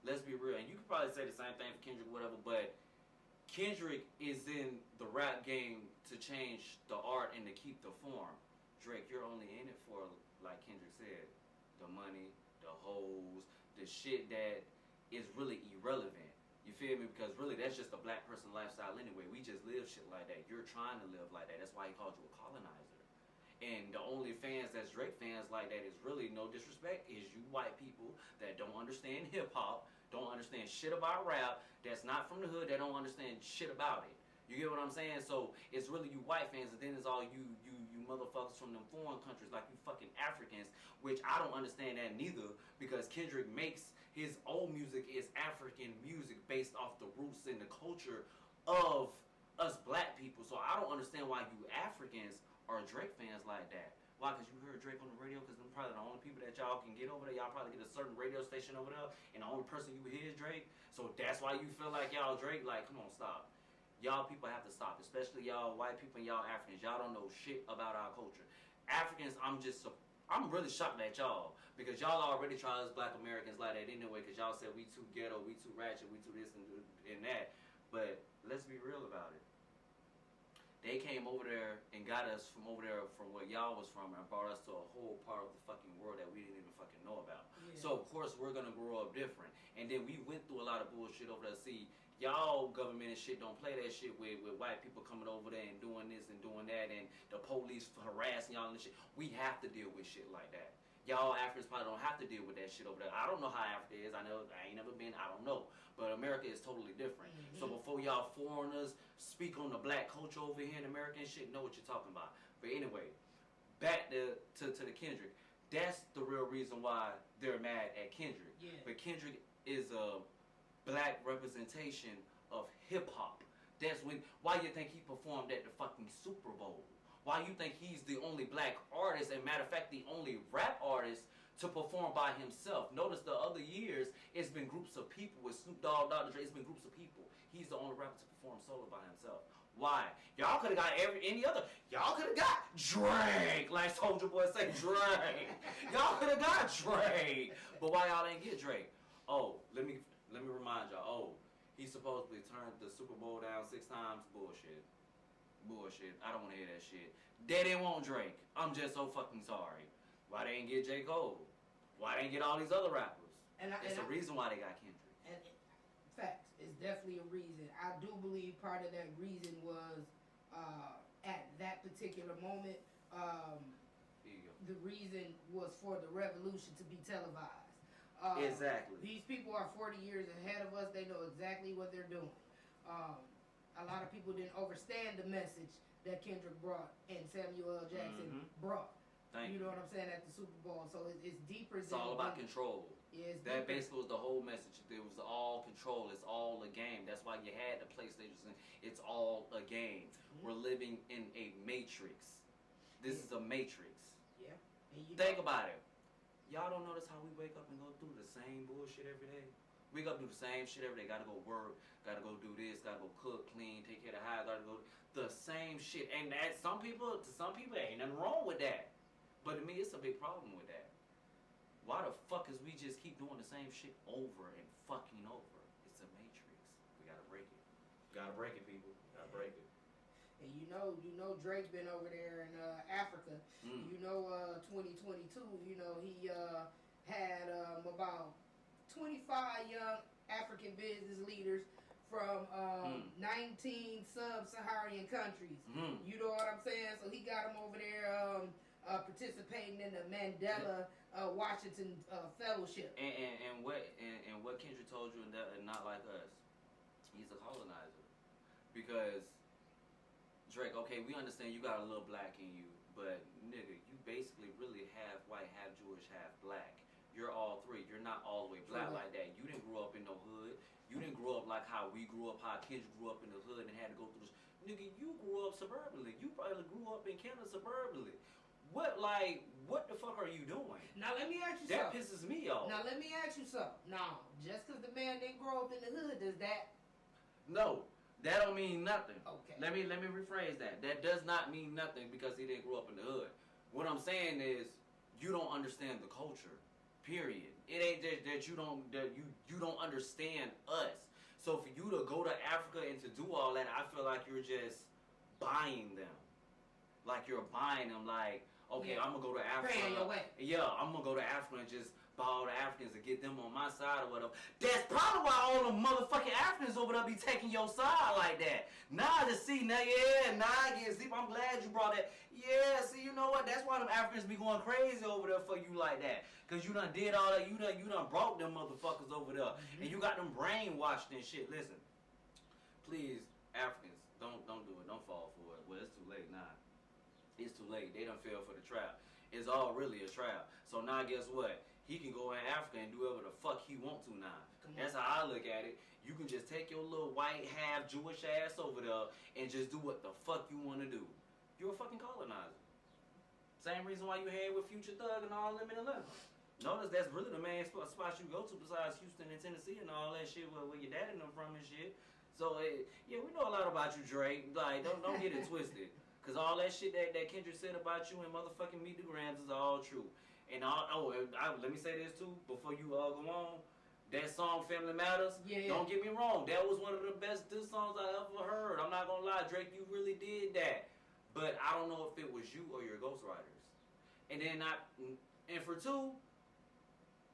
Let's be real. And you could probably say the same thing for Kendrick, whatever, but Kendrick is in the rap game to change the art and to keep the form. Drake, you're only in it for, like Kendrick said, the money, the hoes, the shit that is really irrelevant. You feel me? Because really, that's just a black person lifestyle anyway. We just live shit like that. You're trying to live like that. That's why he called you a colonizer. And the only fans that's Drake fans like that is really, no disrespect, is you white people that don't understand hip-hop, don't understand shit about rap, that's not from the hood, that don't understand shit about it. You get what I'm saying? So it's really you white fans, and then it's all you motherfuckers from them foreign countries, like you fucking Africans, which I don't understand that neither, because Kendrick makes his old music is African music based off the roots and the culture of us black people. So I don't understand why you Africans are Drake fans like that. Why? Because you heard Drake on the radio? Because they're probably the only people that y'all can get over there. Y'all probably get a certain radio station over there, and the only person you hear is Drake. So that's why you feel like y'all Drake? Like, come on, stop. Y'all people have to stop, especially y'all white people and y'all Africans. Y'all don't know shit about our culture. Africans, I'm really shocked at y'all because y'all already try us Black Americans like that anyway. Because y'all said we too ghetto, we too ratchet, we too this and that. But let's be real about it. They came over there and got us from over there from where y'all was from and brought us to a whole part of the fucking world that we didn't even fucking know about. Yeah. So of course we're gonna grow up different. And then we went through a lot of bullshit over there. See, y'all government and shit don't play that shit with white people coming over there and doing this and doing that and the police harassing y'all and shit. We have to deal with shit like that. Y'all Africans probably don't have to deal with that shit over there. I don't know how Africa is. I know I ain't never been. I don't know. But America is totally different. Mm-hmm. So before y'all foreigners speak on the black culture over here in America and shit, know what you're talking about. But anyway, back to the Kendrick. That's the real reason why they're mad at Kendrick. Yeah. But Kendrick is a black representation of hip hop. That's why you think he performed at the fucking Super Bowl. Why you think he's the only black artist, and matter of fact, the only rap artist to perform by himself. Notice the other years, it's been groups of people with Snoop Dogg, Dr. Dre, it's been groups of people. He's the only rapper to perform solo by himself. Why? Y'all could have got any other. Y'all could have got Drake, like Soulja Boy say, Drake. Y'all could have got Drake. But why y'all didn't get Drake? Oh, let me remind y'all. Oh, he supposedly turned the Super Bowl down 6 times. Bullshit. I don't want to hear that shit. They didn't want Drake. I'm just so fucking sorry. Why they didn't get J. Cole? Why they didn't get all these other rappers? It's the reason why they got Kendrick. And facts. It's definitely a reason. I do believe part of that reason was at that particular moment, the reason was for the revolution to be televised. Exactly. These people are 40 years ahead of us. They know exactly what they're doing. A lot of people didn't understand the message that Kendrick brought and Samuel L. Jackson brought. You know what I'm saying, at the Super Bowl. So it's deeper than... It's all about control. Yeah, that basically was the whole message. It was all control. It's all a game. That's why you had the PlayStation. It's all a game. We're living in a matrix. This is a matrix. Yeah. And think about it. Y'all don't notice how we wake up and go through the same bullshit every day? We gotta do the same shit every day. Gotta go work. Gotta go do this. Gotta go cook, clean, take care of the house. Gotta go the same shit. And to some people, ain't nothing wrong with that. But to me, it's a big problem with that. Why the fuck is we just keep doing the same shit over and fucking over? It's a matrix. We gotta break it. Gotta break it, people. Gotta break it. And you know Drake been over there in Africa. 2022, he had about 25 young African business leaders from 19 sub-Saharan countries. You know what I'm saying? So he got them over there participating in the Mandela Washington Fellowship. And what Kendrick told you, and not like us, he's a colonizer. Because Drake, okay, we understand you got a little black in you, but nigga, you basically really half white, half Jewish, half black. You're all three. You're not all the way black like that. You didn't grow up in no hood. You didn't grow up like how we grew up, how Kendrick grew up in the hood and had to go through this. Nigga, you grew up suburbanly. You probably grew up in Canada suburbanly. What the fuck are you doing? Now let me ask you something. That pisses something. me off. Now let me ask you something. Now, just because the man didn't grow up in the hood, does that... No, that don't mean nothing. Okay. Let me rephrase that. That does not mean nothing because he didn't grow up in the hood. What I'm saying is, you don't understand the culture. Period. It ain't that you don't understand us. So for you to go to Africa and to do all that, I feel like you're just buying them. Like you're buying them. Like, okay, I'm gonna go to Africa. Praying your way. Yeah, I'm gonna go to Africa and just buy all the Africans and get them on my side or whatever. That's probably why all the motherfucking Africans over there be taking your side like that. Nah, to see, nah, again, see, I'm glad you brought that. Yeah, see, you know what? That's why them Africans be going crazy over there for you like that. Cause you done did all that. You done brought them motherfuckers over there, and you got them brainwashed and shit. Listen, please, Africans, don't do it. Don't fall for it. Well, it's too late now. It's too late. They done fell for the trap. It's all really a trap. So now guess what? He can go in Africa and do whatever the fuck he want to now. That's how I look at it. You can just take your little white, half Jewish ass over there and just do what the fuck you want to do. You're a fucking colonizer. Same reason why you hang with Future Thug and all them in Atlanta. Notice that's really the main spots you go to besides Houston and Tennessee and all that shit where your daddy and them from and shit. So, yeah, we know a lot about you, Drake. Like, don't get it twisted. Cause all that shit that Kendrick said about you and motherfucking Meet the Grams is all true. And let me say this too before you go on. That song Family Matters, don't get me wrong, that was one of the best diss songs I ever heard. I'm not gonna lie, Drake, you really did that. But I don't know if it was you or your ghostwriters. And then for two,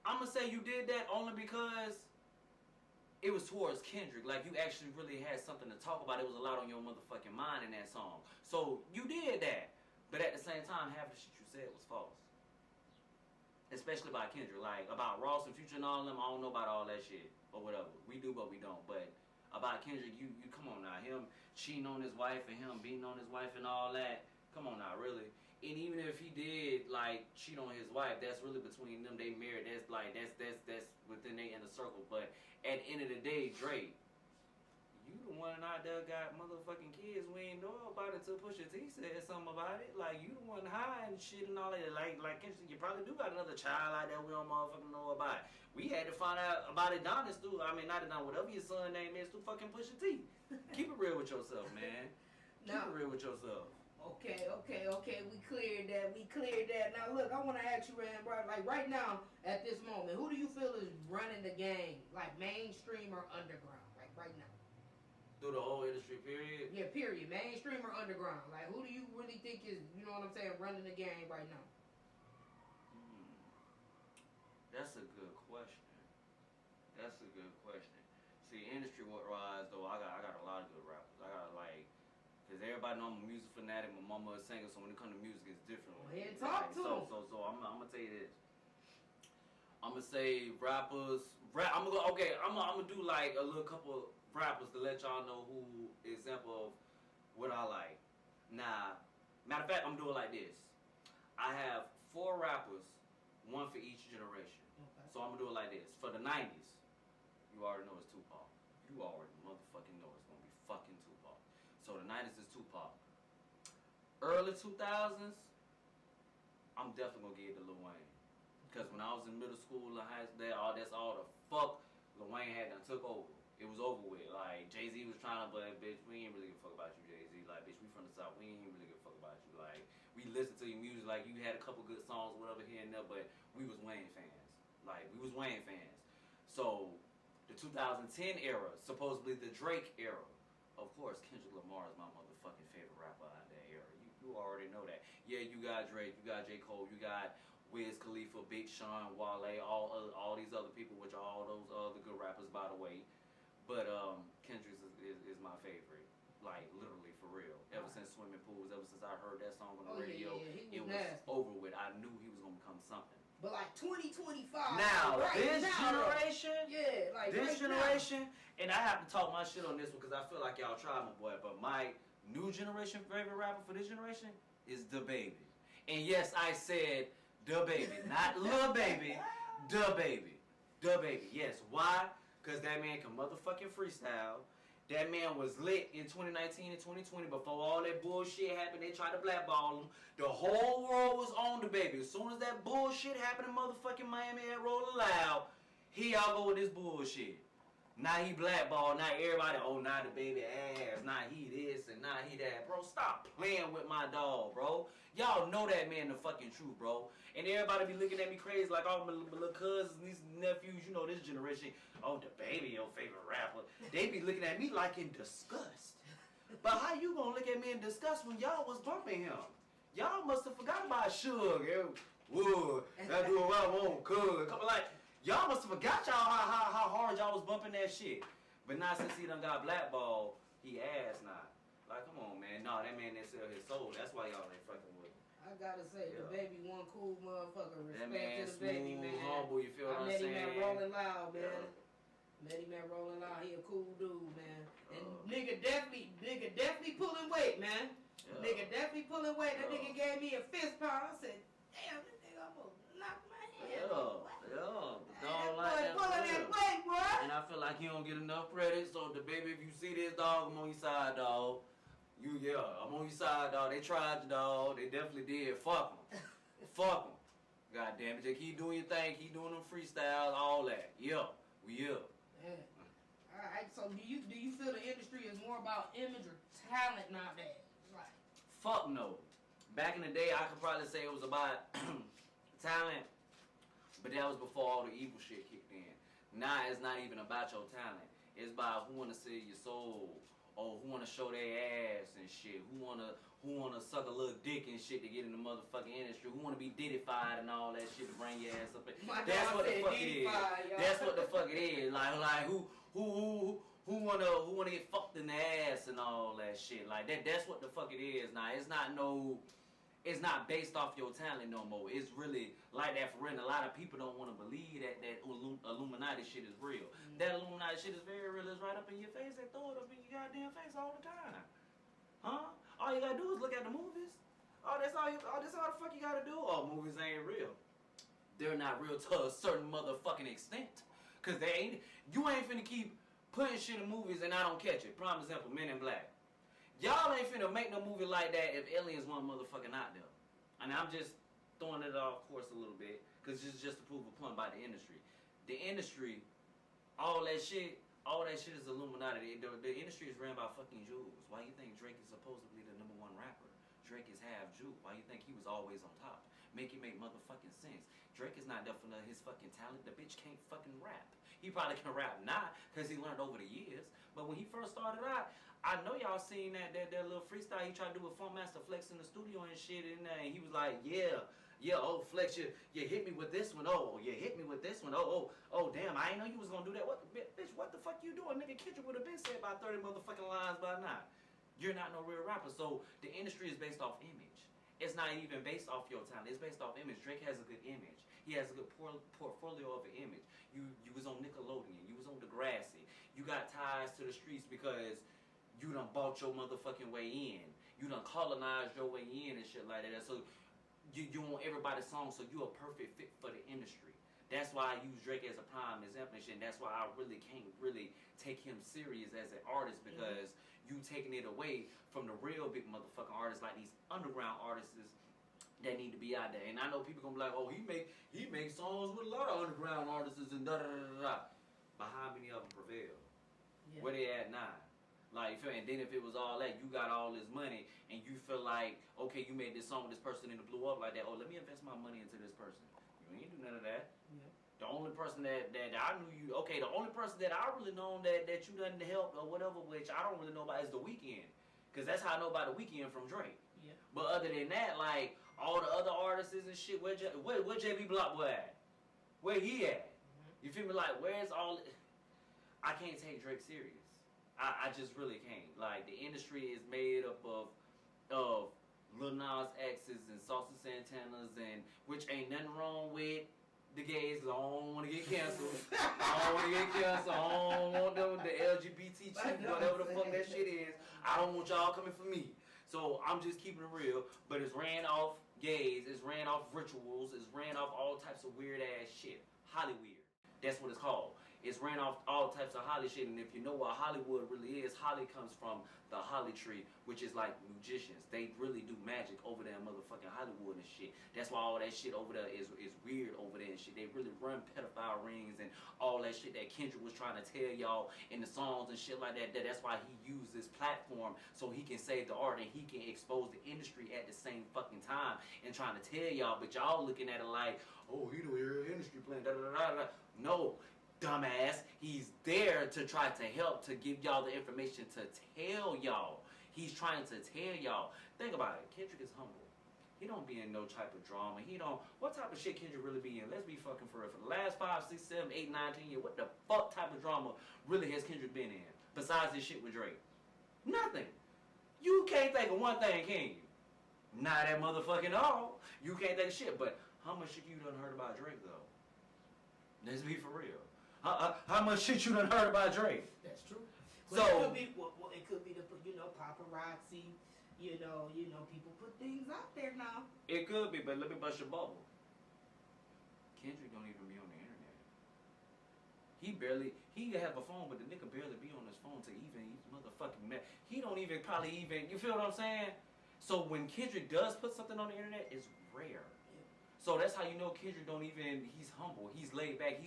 I'm gonna say you did that only because it was towards Kendrick. Like, you actually really had something to talk about. It was a lot on your motherfucking mind in that song. So you did that. But at the same time, half the shit you said was false. Especially about Kendrick. Like, about Ross and Future and all of them, I don't know about all that shit. Or whatever. We do, but we don't. But about Kendrick, you come on now. Him cheating on his wife and him beating on his wife and all that. Come on now, really. And even if he did, like, cheat on his wife, that's really between them. They married. That's within their inner circle. But at the end of the day, Drake, you the one out there got motherfucking kids. We ain't know about it till Pusha T said something about it. Like, you the one high and shit and all that. Like you probably do got another child out there we don't motherfucking know about. We had to find out about Adonis through, not Adonis, whatever your son name is, through fucking Pusha T. Keep it real with yourself, man. Keep it real with yourself. Okay. We cleared that. Now look, I want to ask you, Rand, like right now, at this moment, who do you feel is running the game, like mainstream or underground, like right now? Through the whole industry, period? Yeah, period. Mainstream or underground? Like, who do you really think is, you know what I'm saying, running the game right now? That's a good question. See, industry-wise, though, I got a lot of good rappers. I got, like, because everybody know I'm a music fanatic. My mama is a singer, so when it comes to music, it's different. Go ahead and talk to them. So I'm going to tell you this. I'm going to say rappers. I'm going to do, like, a little couple rappers to let y'all know who example of what I like. Now, matter of fact, I'm doing like this. I have 4 rappers, one for each generation. Okay. So I'm gonna do it like this. For the 90s, you already know it's Tupac. You already motherfucking know it's gonna be fucking Tupac. So the 90s is Tupac. Early 2000s, I'm definitely gonna give it to Lil Wayne. Because when I was in middle school and high school, that's all the fuck Lil Wayne had done took over. It was over with. Like, Jay-Z was trying to, but bitch, we ain't really give a fuck about you, Jay-Z. Like, bitch, we from the South. We ain't really give a fuck about you. Like, we listened to your music. Like, you had a couple good songs, whatever, here and there, but we was Wayne fans. Like, we was Wayne fans. So, the 2010 era, supposedly the Drake era. Of course, Kendrick Lamar is my motherfucking favorite rapper out of that era. You already know that. Yeah, you got Drake, you got J. Cole, you got Wiz Khalifa, Big Sean, Wale, all these other people, which are all those other good rappers, by the way. But Kendrick is my favorite, like literally for real. Ever since Swimming Pools, ever since I heard that song on the radio, it was over with. I knew he was gonna become something. But like 2025. Now right this now, generation, like this right generation, now. And I have to talk my shit on this one because I feel like y'all tried my boy. But my new generation favorite rapper for this generation is DaBaby. And yes, I said DaBaby, not Lil Baby, DaBaby, DaBaby. Yes, why? Because that man can motherfucking freestyle. That man was lit in 2019 and 2020 before all that bullshit happened. They tried to blackball him. The whole world was on DaBaby. As soon as that bullshit happened in motherfucking Miami at Rolling Loud, he all go with this bullshit. Now he blackballed. Now everybody, now DaBaby ass. Now he this and now he that. Bro, stop playing with my dog, bro. Y'all know that man the fucking truth, bro. And everybody be looking at me crazy like all my little cousins, nieces, nephews, you know this generation. Oh, DaBaby, your favorite rapper. They be looking at me like in disgust. But how you gonna look at me in disgust when y'all was bumping him? Y'all must have forgot about Suge. Wood. That do what I want, cuz. Like, y'all must have forgot y'all how hard y'all was bumping that shit. But now since he done got blackballed, he ass now. Like, come on, man. No, that man didn't sell his soul. That's why y'all ain't fucking with him. I gotta say, DaBaby one cool motherfucker. Respect that man to DaBaby, man. Humble, you feel what I'm saying? I met him at Rolling Loud, man. Met him at Rolling Loud. He a cool dude, man. And nigga definitely pulling weight, man. Nigga definitely pulling weight. That nigga gave me a fist pound. I said, damn, this nigga almost knocked my head off. Don't like that. Pulling that weight, boy. And I feel like he don't get enough credit. So DaBaby, if you see this dog, I'm on your side, dog. I'm on your side, dog. They tried you, dog. They definitely did. Fuck them. Fuck them. God damn it. Just keep doing your thing. Keep doing them freestyles, all that. Yeah. We up. Yeah. All right. So do you feel the industry is more about image or talent nowadays? Like, Fuck no. Back in the day, I could probably say it was about talent, but that was before all the evil shit kicked in. Now it's not even about your talent. It's about who wanna sell your soul, or who wanna show their ass and shit. Who wanna suck a little dick and shit to get in the motherfucking industry. Who wanna be diddified and all that shit to bring your ass up. That's what the fuck it is. That's what the fuck it is. Like who wanna get fucked in the ass and all that shit. Like that's what the fuck it is. Now it's not based off your talent no more. It's really like that for real. A lot of people don't want to believe that Illuminati shit is real. That Illuminati shit is very real. It's right up in your face. They throw it up in your goddamn face all the time. Huh? All you gotta do is look at the movies. Oh, that's all the fuck you gotta do. Oh, movies ain't real. They're not real to a certain motherfucking extent. Cause you ain't finna keep putting shit in movies and I don't catch it. Prime example, Men in Black. Y'all ain't finna make no movie like that if aliens weren't motherfucking out there. And I'm just throwing it off course a little bit, because it's just to prove a point by the industry. The industry, all that shit is Illuminati. The industry is ran by fucking Jews. Why you think Drake is supposedly the #1 rapper? Drake is half Jew. Why you think he was always on top? Make it make motherfucking sense. Drake is not there for his fucking talent. The bitch can't fucking rap. He probably can rap now, because he learned over the years. But when he first started out, I know y'all seen that little freestyle he tried to do with Funkmaster Flex in the studio and shit, and he was like, yeah, oh Flex, you hit me with this one, oh, you hit me with this one, oh, damn, I ain't know you was gonna do that. Bitch, what the fuck you doing? Nigga, Kendrick would have been said about 30 motherfucking lines by now. You're not no real rapper, so the industry is based off image. It's not even based off your talent, it's based off image. Drake has a good image. He has a good portfolio of an image. You was on Nickelodeon, you was on Degrassi, you got ties to the streets because you done bought your motherfucking way in. You done colonized your way in and shit like that. So you on everybody's song, so you a perfect fit for the industry. That's why I use Drake as a prime example and shit. And that's why I really can't really take him serious as an artist, because you taking it away from the real big motherfucking artists, like these underground artists that need to be out there. And I know people gonna be like, oh, he make songs with a lot of underground artists and da da da da. But how many of them prevail? Yeah. Where they at now? Like, and then if it was all that, you got all this money, and you feel like, okay, you made this song with this person and it blew up like that. Oh, let me invest my money into this person. You ain't do none of that. Yeah. The only person that I knew you, okay, the only person that I really known that you done to help or whatever, which I don't really know about, is The Weeknd. Because that's how I know about The Weeknd from Drake. Yeah. But other than that, like, all the other artists and shit, where JB Block boy at? Where he at? You feel me? Like, where's all... I can't take Drake serious. I just really can't. Like, the industry is made up of Lil Nas X's and Saucy Santanas, and which ain't nothing wrong with the gays. I don't want to get canceled. I don't want them, the LGBT chick, whatever the fuck that shit is. I don't want y'all coming for me. So I'm just keeping it real. But it's ran off gays. It's ran off rituals. It's ran off all types of weird ass shit. Hollyweird. That's what it's called. It's ran off all types of holly shit, and if you know what Hollywood really is, holly comes from the holly tree, which is like magicians. They really do magic over there in motherfucking Hollywood and shit. That's why all that shit over there is weird over there and shit. They really run pedophile rings and all that shit that Kendrick was trying to tell y'all in the songs and shit like that. That's why he used this platform, so he can save the art and he can expose the industry at the same fucking time and trying to tell y'all, but y'all looking at it like, oh, he don't hear industry playing, da da da da. No. Dumbass, he's there to try to help, to give y'all the information to tell y'all. He's trying to tell y'all. Think about it. Kendrick is humble. He don't be in no type of drama. What type of shit Kendrick really be in? Let's be fucking for real. For the last 5, 6, 7, 8, 9, 10 years, what the fuck type of drama really has Kendrick been in? Besides this shit with Drake? Nothing. You can't think of one thing, can you? Not that motherfucking all. You can't think of shit. But how much shit you done heard about Drake, though? Let's be for real. How much shit you done heard about Drake? That's true. So it could be the paparazzi. People put things out there now. It could be, but let me bust your bubble. Kendrick don't even be on the internet. He have a phone, but the nigga barely be on his phone to even motherfucking met. He don't even probably even. You feel what I'm saying? So when Kendrick does put something on the internet, it's rare. Yeah. So that's how you know Kendrick don't even. He's humble. He's laid back.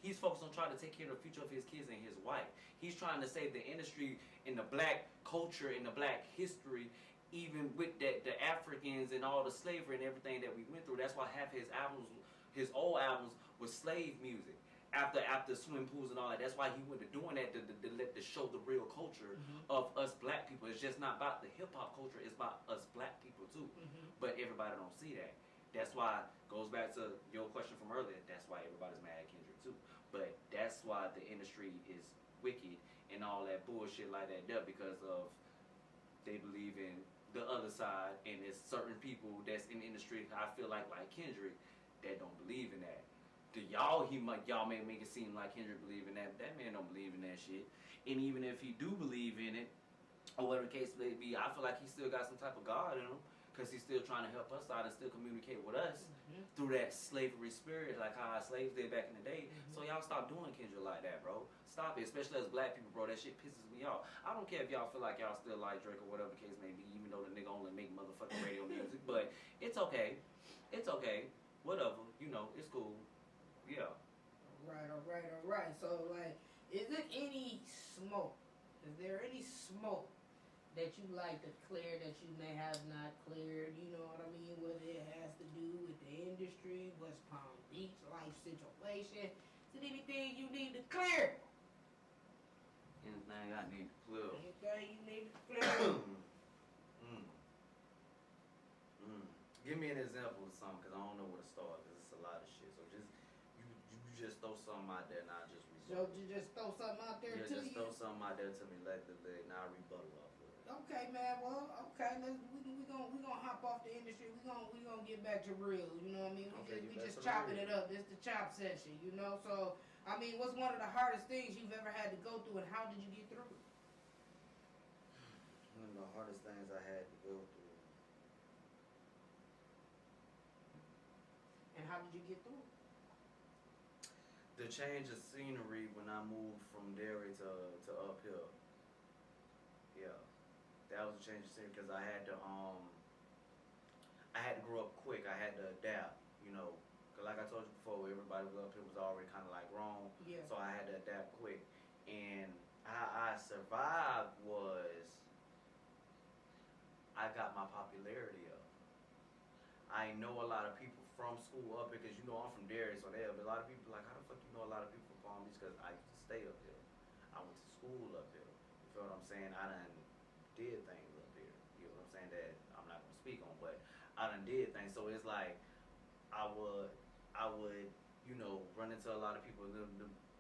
He's focused on trying to take care of the future of his kids and his wife. He's trying to save the industry in the black culture, in the black history, even with the Africans and all the slavery and everything that we went through. That's why half his old albums, was slave music. After swimming pools and all that, that's why he went to doing that to show the real culture of us black people. It's just not about the hip hop culture; it's about us black people too. But everybody don't see that. That's why goes back to your question from earlier. That's why everybody's mad at Kendrick too. But that's why the industry is wicked and all that bullshit like that, because of they believe in the other side, and there's certain people that's in the industry. I feel like Kendrick that don't believe in that. To y'all, y'all may make it seem like Kendrick believe in that. That man don't believe in that shit. And even if he do believe in it, or whatever the case may be, I feel like he still got some type of God in him, because he's still trying to help us out and still communicate with us through that slavery spirit, like how our slaves did back in the day. So y'all stop doing Kendrick like that, bro. Stop it, especially as black people, bro. That shit pisses me off. I don't care if y'all feel like y'all still like Drake or whatever the case may be, even though the nigga only make motherfucking radio music. But it's okay. It's okay. Whatever. You know, it's cool. Yeah. All right. So, like, is there any smoke that you like to clear that you may have not cleared? You know what I mean? Whether it has to do with the industry, West Palm Beach, life situation. Is it anything you need to clear? Anything I need to clear. Anything you need to clear? Give me an example of something, because I don't know where to start, because it's a lot of shit. So you just throw something out there and I'll just rebuttal. So you just throw something out there to just you? throw something out there to me, and I'll rebuttal off of it. Okay, man. Well, okay. We gonna hop off the industry. We gonna get back to real. You know what I mean? We just chopping it up. This the chop session. You know. So I mean, what's one of the hardest things you've ever had to go through, and how did you get through it? One of the hardest things I had to go through. And how did you get through it? The change of scenery when I moved from Derry to uphill. Yeah, that was a change of scenery, because I had to grow up quick. I had to adapt, you know, because like I told you before, everybody up here was already kind of like grown. Yeah. So I had to adapt quick, and how I survived was I got my popularity up. I know a lot of people from school up here, because you know I'm from Derry, so there'll be a lot of people like, how the fuck you know a lot of people from Palm Beach? Because I used to stay up here. I went to school up here. You feel what I'm saying? I done did things up here. You know what I'm saying? That I'm not gonna speak on, but I done did things. So it's like I would, you know, run into a lot of people in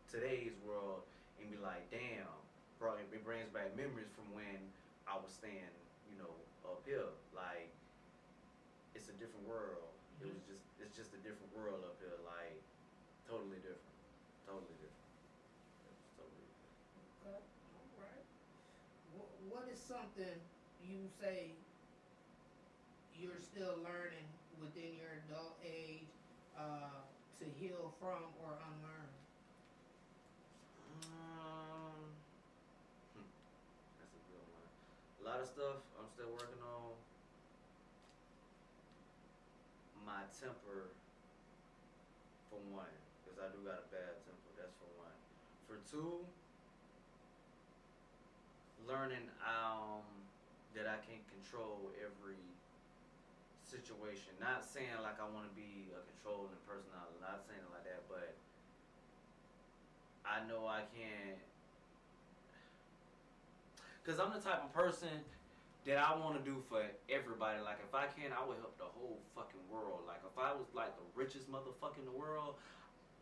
today's world and be like, damn, bro, it brings back memories from when I was staying, you know, up here. Like, it's a different world. It's just a different world up here, like, totally different. It's totally different. Okay, all right. What is something you say you're still learning within your adult age to heal from or unlearn? That's a good one. A lot of stuff I'm still working on. My temper, for one, because I do got a bad temper. That's for one. For two, learning that I can't control every situation. Not saying like I want to be a controlling personality. Not saying it like that, but I know I can't. Because I'm the type of person that I want to do for everybody. Like, if I can, I would help the whole fucking world. Like, if I was like the richest motherfucker in the world,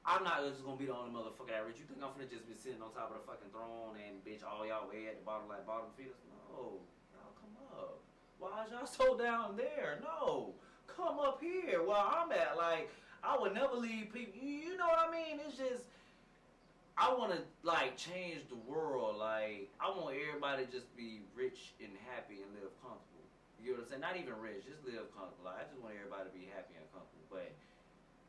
I'm not just gonna be the only motherfucker that rich. You think I'm finna just be sitting on top of the fucking throne and bitch all y'all way at the bottom like bottom feeders? No, y'all come up. Why is y'all so down there? No, come up here where I'm at. Like, I would never leave people. You know what I mean? It's just, I want to, like, change the world. Like, I want everybody to just be rich and happy and live comfortable. You know what I'm saying? Not even rich, just live comfortable. Like, I just want everybody to be happy and comfortable. But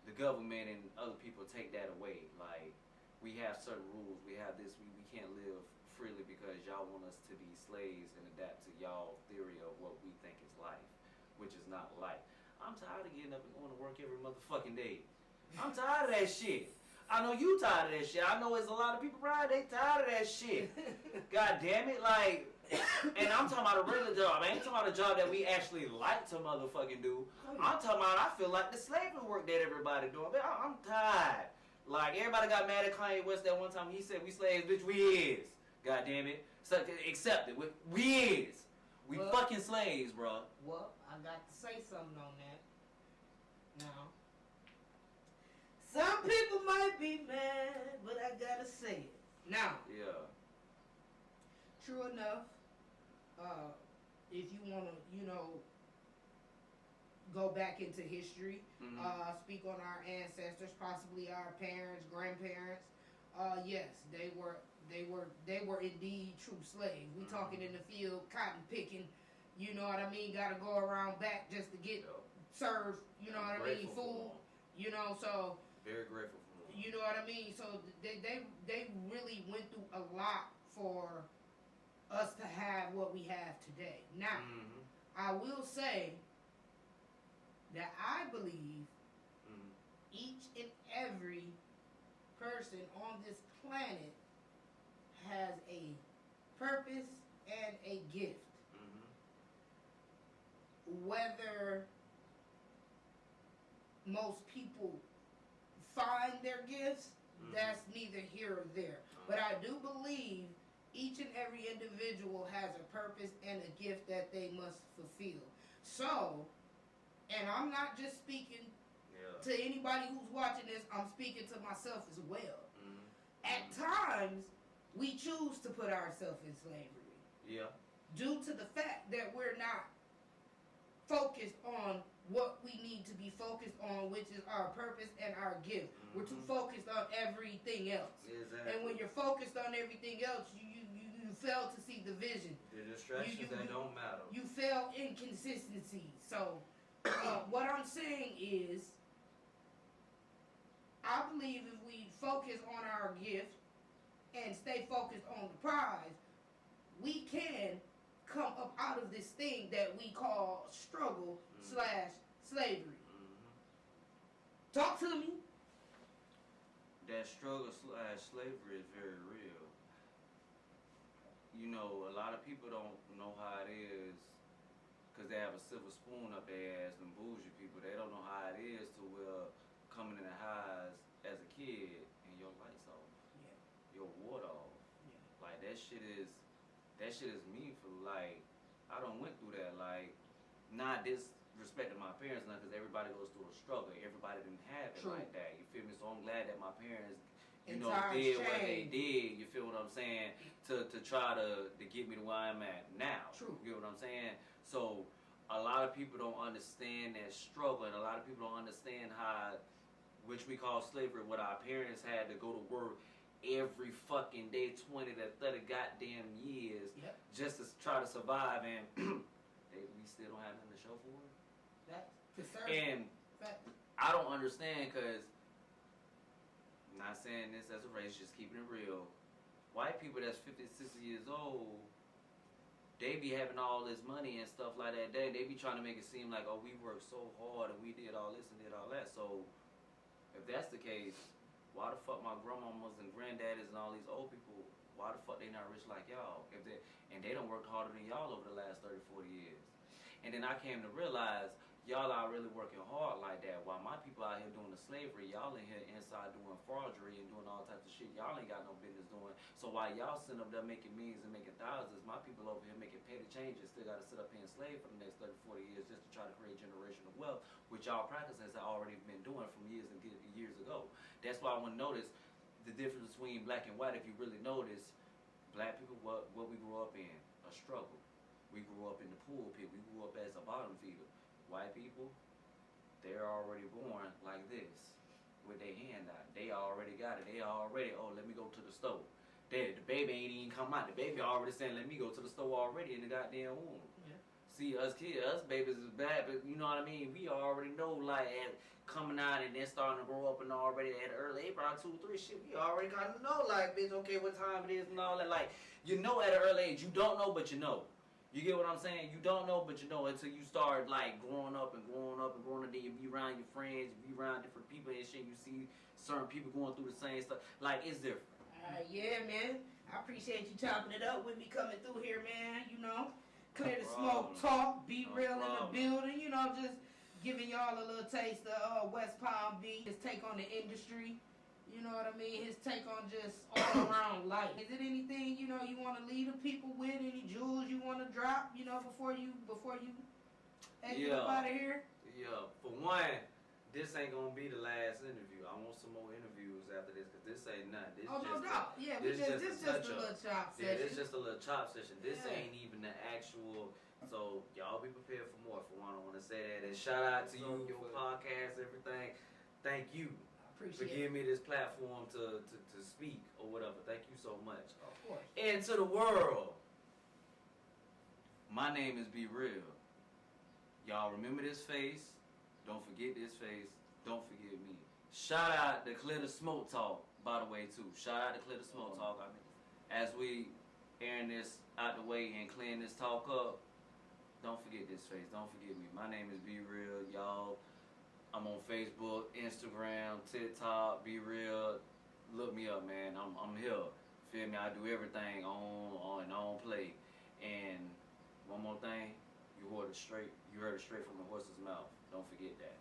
the government and other people take that away. Like, we have certain rules. We have this. We can't live freely because y'all want us to be slaves and adapt to y'all theory of what we think is life, which is not life. I'm tired of getting up and going to work every motherfucking day. I'm tired of that shit. I know you tired of that shit. I know there's a lot of people around, they tired of that shit. God damn it, like, And I'm talking about a regular job. I ain't talking about a job that we actually like to motherfucking do. I'm talking about, I feel like the slavery work that everybody doing. Man, I'm tired. Like, everybody got mad at Kanye West that one time. He said, we slaves, bitch, we is. God damn it. So, accept it. We is. We fucking slaves, bro. Well, I got to say something on that. Now, some people might be mad, but I gotta say it. Now, yeah. True enough, if you want to, go back into history, speak on our ancestors, possibly our parents, grandparents, yes, they were indeed true slaves. We talking in the field, cotton picking, you know what I mean? Got to go around back just to get served, you know what I mean, food, so. Very grateful for them. You know what I mean? So they really went through a lot for us to have what we have today. Now, I will say that I believe each and every person on this planet has a purpose and a gift. Whether most people find their gifts, that's neither here or there. But I do believe each and every individual has a purpose and a gift that they must fulfill. So, and I'm not just speaking to anybody who's watching this, I'm speaking to myself as well. At times, we choose to put ourselves in slavery. Yeah. Due to the fact that we're not focused on what we need to be focused on, which is our purpose and our gift. We're too focused on everything else. Exactly. And when you're focused on everything else, you fail to see the vision. The distractions that don't matter. You fail in consistency. So, what I'm saying is, I believe if we focus on our gift and stay focused on the prize, we can come up out of this thing that we call struggle / slavery. Talk to me. That struggle / slavery is very real. A lot of people don't know how it is because they have a silver spoon up their ass and bougie people. They don't know how it is to coming in the highs as a kid and your lights off, your water off. Like that shit is meaningful. Like I done went through that. Like not disrespecting my parents now because everybody goes through a struggle. Everybody didn't have it like that. You feel me? So I'm glad that my parents did what they did, you feel what I'm saying, to try to get me to where I'm at now. True. You get what I'm saying? So a lot of people don't understand that struggle, and a lot of people don't understand how, which we call slavery, what our parents had to go to work every fucking day, 20 to 30 goddamn years, just to try to survive, and we still don't have nothing to show for it. And I don't understand, because not saying this as a race, just keeping it real. White people that's 50, 60 years old, they be having all this money and stuff like that. They be trying to make it seem like, oh, we worked so hard and we did all this and did all that. So if that's the case, why the fuck my grandmamas and granddaddies and all these old people, why the fuck they not rich like y'all? And they done worked harder than y'all over the last 30, 40 years. And then I came to realize y'all are really working hard like that. While my people out here doing the slavery, y'all in here inside doing forgery and doing all types of shit y'all ain't got no business doing. So while y'all sitting up there making millions and making thousands, my people over here making petty changes still got to sit up here and slave for the next 30, 40 years just to try to create generational wealth, which y'all practices have already been doing from years ago. That's why I want to notice the difference between black and white. If you really notice, black people, what we grew up in, a struggle. We grew up in the pool pit. We grew up as a bottom feeder. White people, they're already born like this, with their hand out. They already got it. They already, let me go to the store. The baby ain't even come out. The baby already saying, let me go to the store already in the goddamn womb. Yeah. See, us kids, us babies is bad, but you know what I mean? We already know, like, coming out and then starting to grow up and already at an early age, around 2, 3, shit, we already kind of know, like, bitch, okay, what time it is and all that. Like, you know at an early age. You don't know, but you know. You get what I'm saying? You don't know, but you know until you start, like, growing up, then you be around your friends, you be around different people and shit, you see certain people going through the same stuff. Like, it's different. Yeah, man. I appreciate you chopping it up with me coming through here, man. Clear the problem. smoke, talk, be No real in the problem. building, just giving y'all a little taste of West Palm Beach, his take on the industry, you know what I mean, his take on just all around life. Is it anything, you want to leave the people with, any jewels you want to drop, before you exit up out of here? Yeah, for one, this ain't gonna be the last interview. I want some more interviews after this, because this ain't nothing. This No doubt. Yeah, this just a little chop session. Yeah, this just a little chop session. This Yeah. ain't even the actual. So y'all be prepared for more. For one, I want to say that, and shout out to you, your podcast, everything. Thank you for Appreciate giving me this platform to speak or whatever. Thank you so much. Of course. And to the world, my name is Be Real. Y'all remember this face. Don't forget this face. Don't forget me. Shout out to Clear the Smoke Talk, by the way, too. Shout out to Clear the Smoke Talk. I mean, as we airing this out the way and clearing this talk up, don't forget this face. Don't forget me. My name is Be Real, y'all. I'm on Facebook, Instagram, TikTok, Be Real. Look me up, man. I'm here. Feel me? I do everything on play. And one more thing, you heard it straight from the horse's mouth. Don't forget that.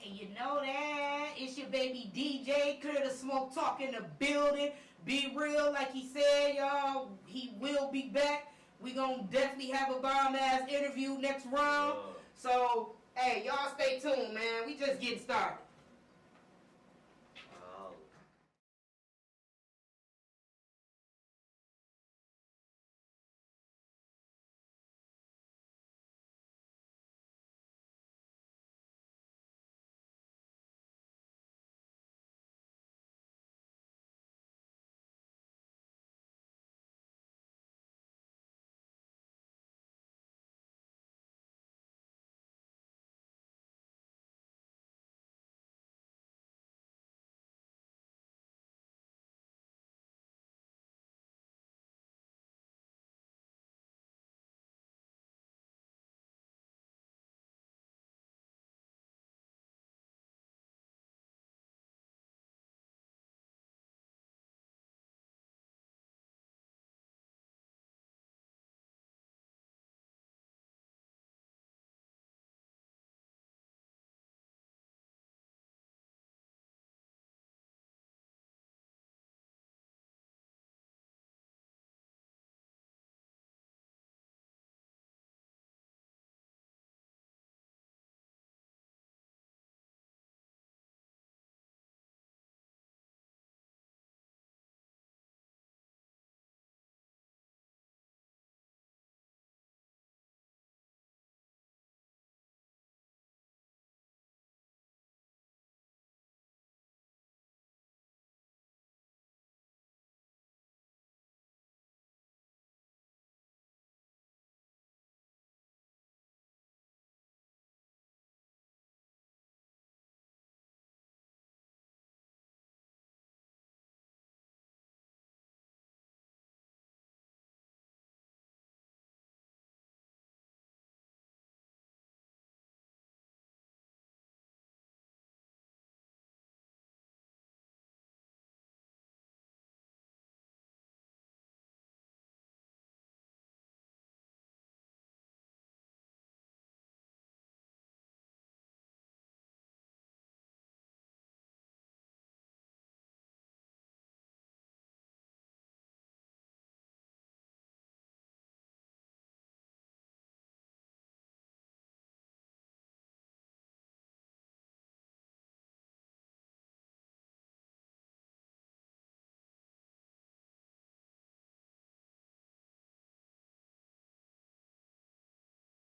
And you know that it's your baby DJ, Clear the Smoke Talk in the building. Be real, like he said, y'all. He will be back. We gonna definitely have a bomb ass interview next round. So, hey, y'all stay tuned, man. We just getting started.